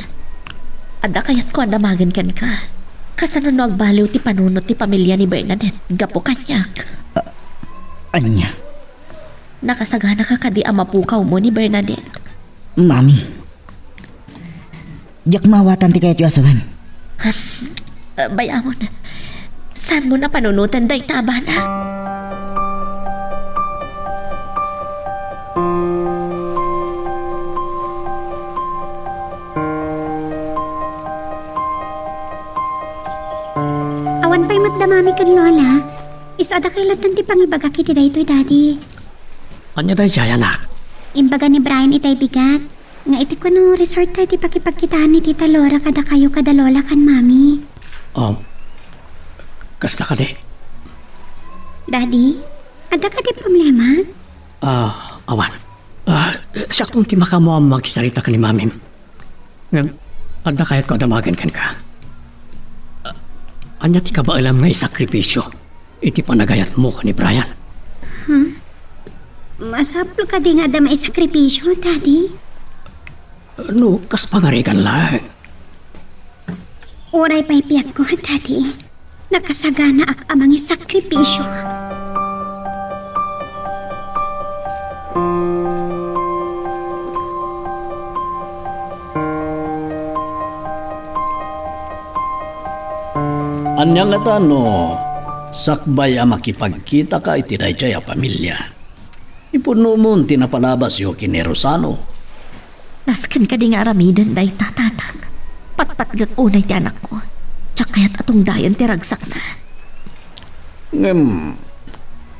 ada kayat ko andamagan kan ka. Kasano no agbaliw ti panunot ti pamilya ni Bernadette. Gapo kanyak. Anya? Nakasagana ka kadi ang mapukaw mo ni Bernadette. Mami. Diyak mawatan ti kayat yu asagan. Bayamon, saan mo na panunutan day taba na? Awan pa'y matdamami kan lola. Isada kay latan ti pangibaga kiti daytoy daddy. Anya day siya anak? Imbaga ni Brian itay bigat. Nga iti ko no resort tayo ti pakipagkitaan ni Tita Laura kada kayo kada lola kan mami. Kasta ka di? Daddy, ada ka di problema? Awan. Saktong ti makamo ang magsarita ka ni mamim. Ada kayat ko adamagan kan ka. Anya ti ka ba alam nga isakripisyo? Iti panagayat mo ka ni Brian. Masaplo ka di nga ada maisakripisyo, Daddy? No, kas pangarigan lang. Uray pa'y piyak ko, Daddy. Nakasagana ak amang sakripisyo. Anyang nga no, sakbay ang makipagkita ka iti dayjay a pamilya. Ipuno mo tinapalabas yo kini Rosano. Naskan ka di nga aramidan day tatatang. Patpatgak unay ti anak ko. Tsakayat atong dayan ti ragsak na.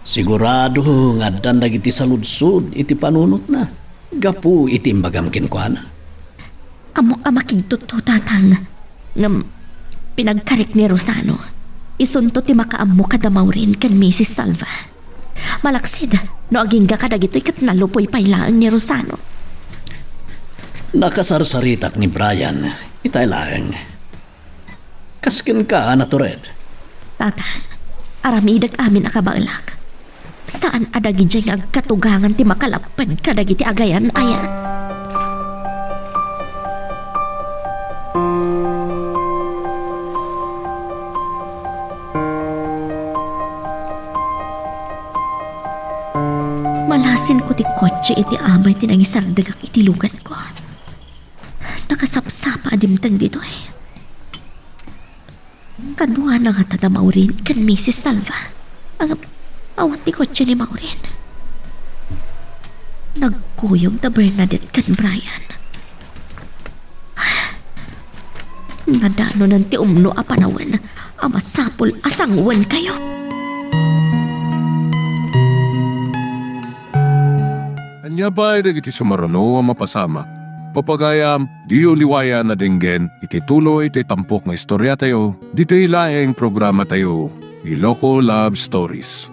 Sigurado nga dandag iti saludsud iti panunot na. Gapu iti imbagam kinkwana. Amok amakig tuto tatang. Ngam pinagkarik ni Rosano. Isunto ti makaammo kadamaw rin kan Mrs. Salva. Malaksid, no aging ka kadagito ikat nalupoy pailaan ni Rosano. Nakasarsaritak ni Brian, itay lang. Kaskin ka, natured. Tatan, aramidag amin akabalak. Saan adagi dyan agkatugangan ti makalapad kadagiti agayan ayan? Malasin ko ti kotse iti amay tinangisardagak iti lugan ko. Nakasapsapa adimtang dito eh. Kanwa na nga tada Maureen kan Mrs. Salva. Ang awat ti kotse ni Maureen. Nagkuyog na Bernadette kan Brian. Nadano ng ti umno a panawan. Amasapol asangwan kayo. Anya ba ay iti sumarano ang mapasama? Papagayam, di uliwaya na dinggen, iti tuloy iti tampok nga istorya tayo, dito ilaing programa tayo, Iloko Love Stories.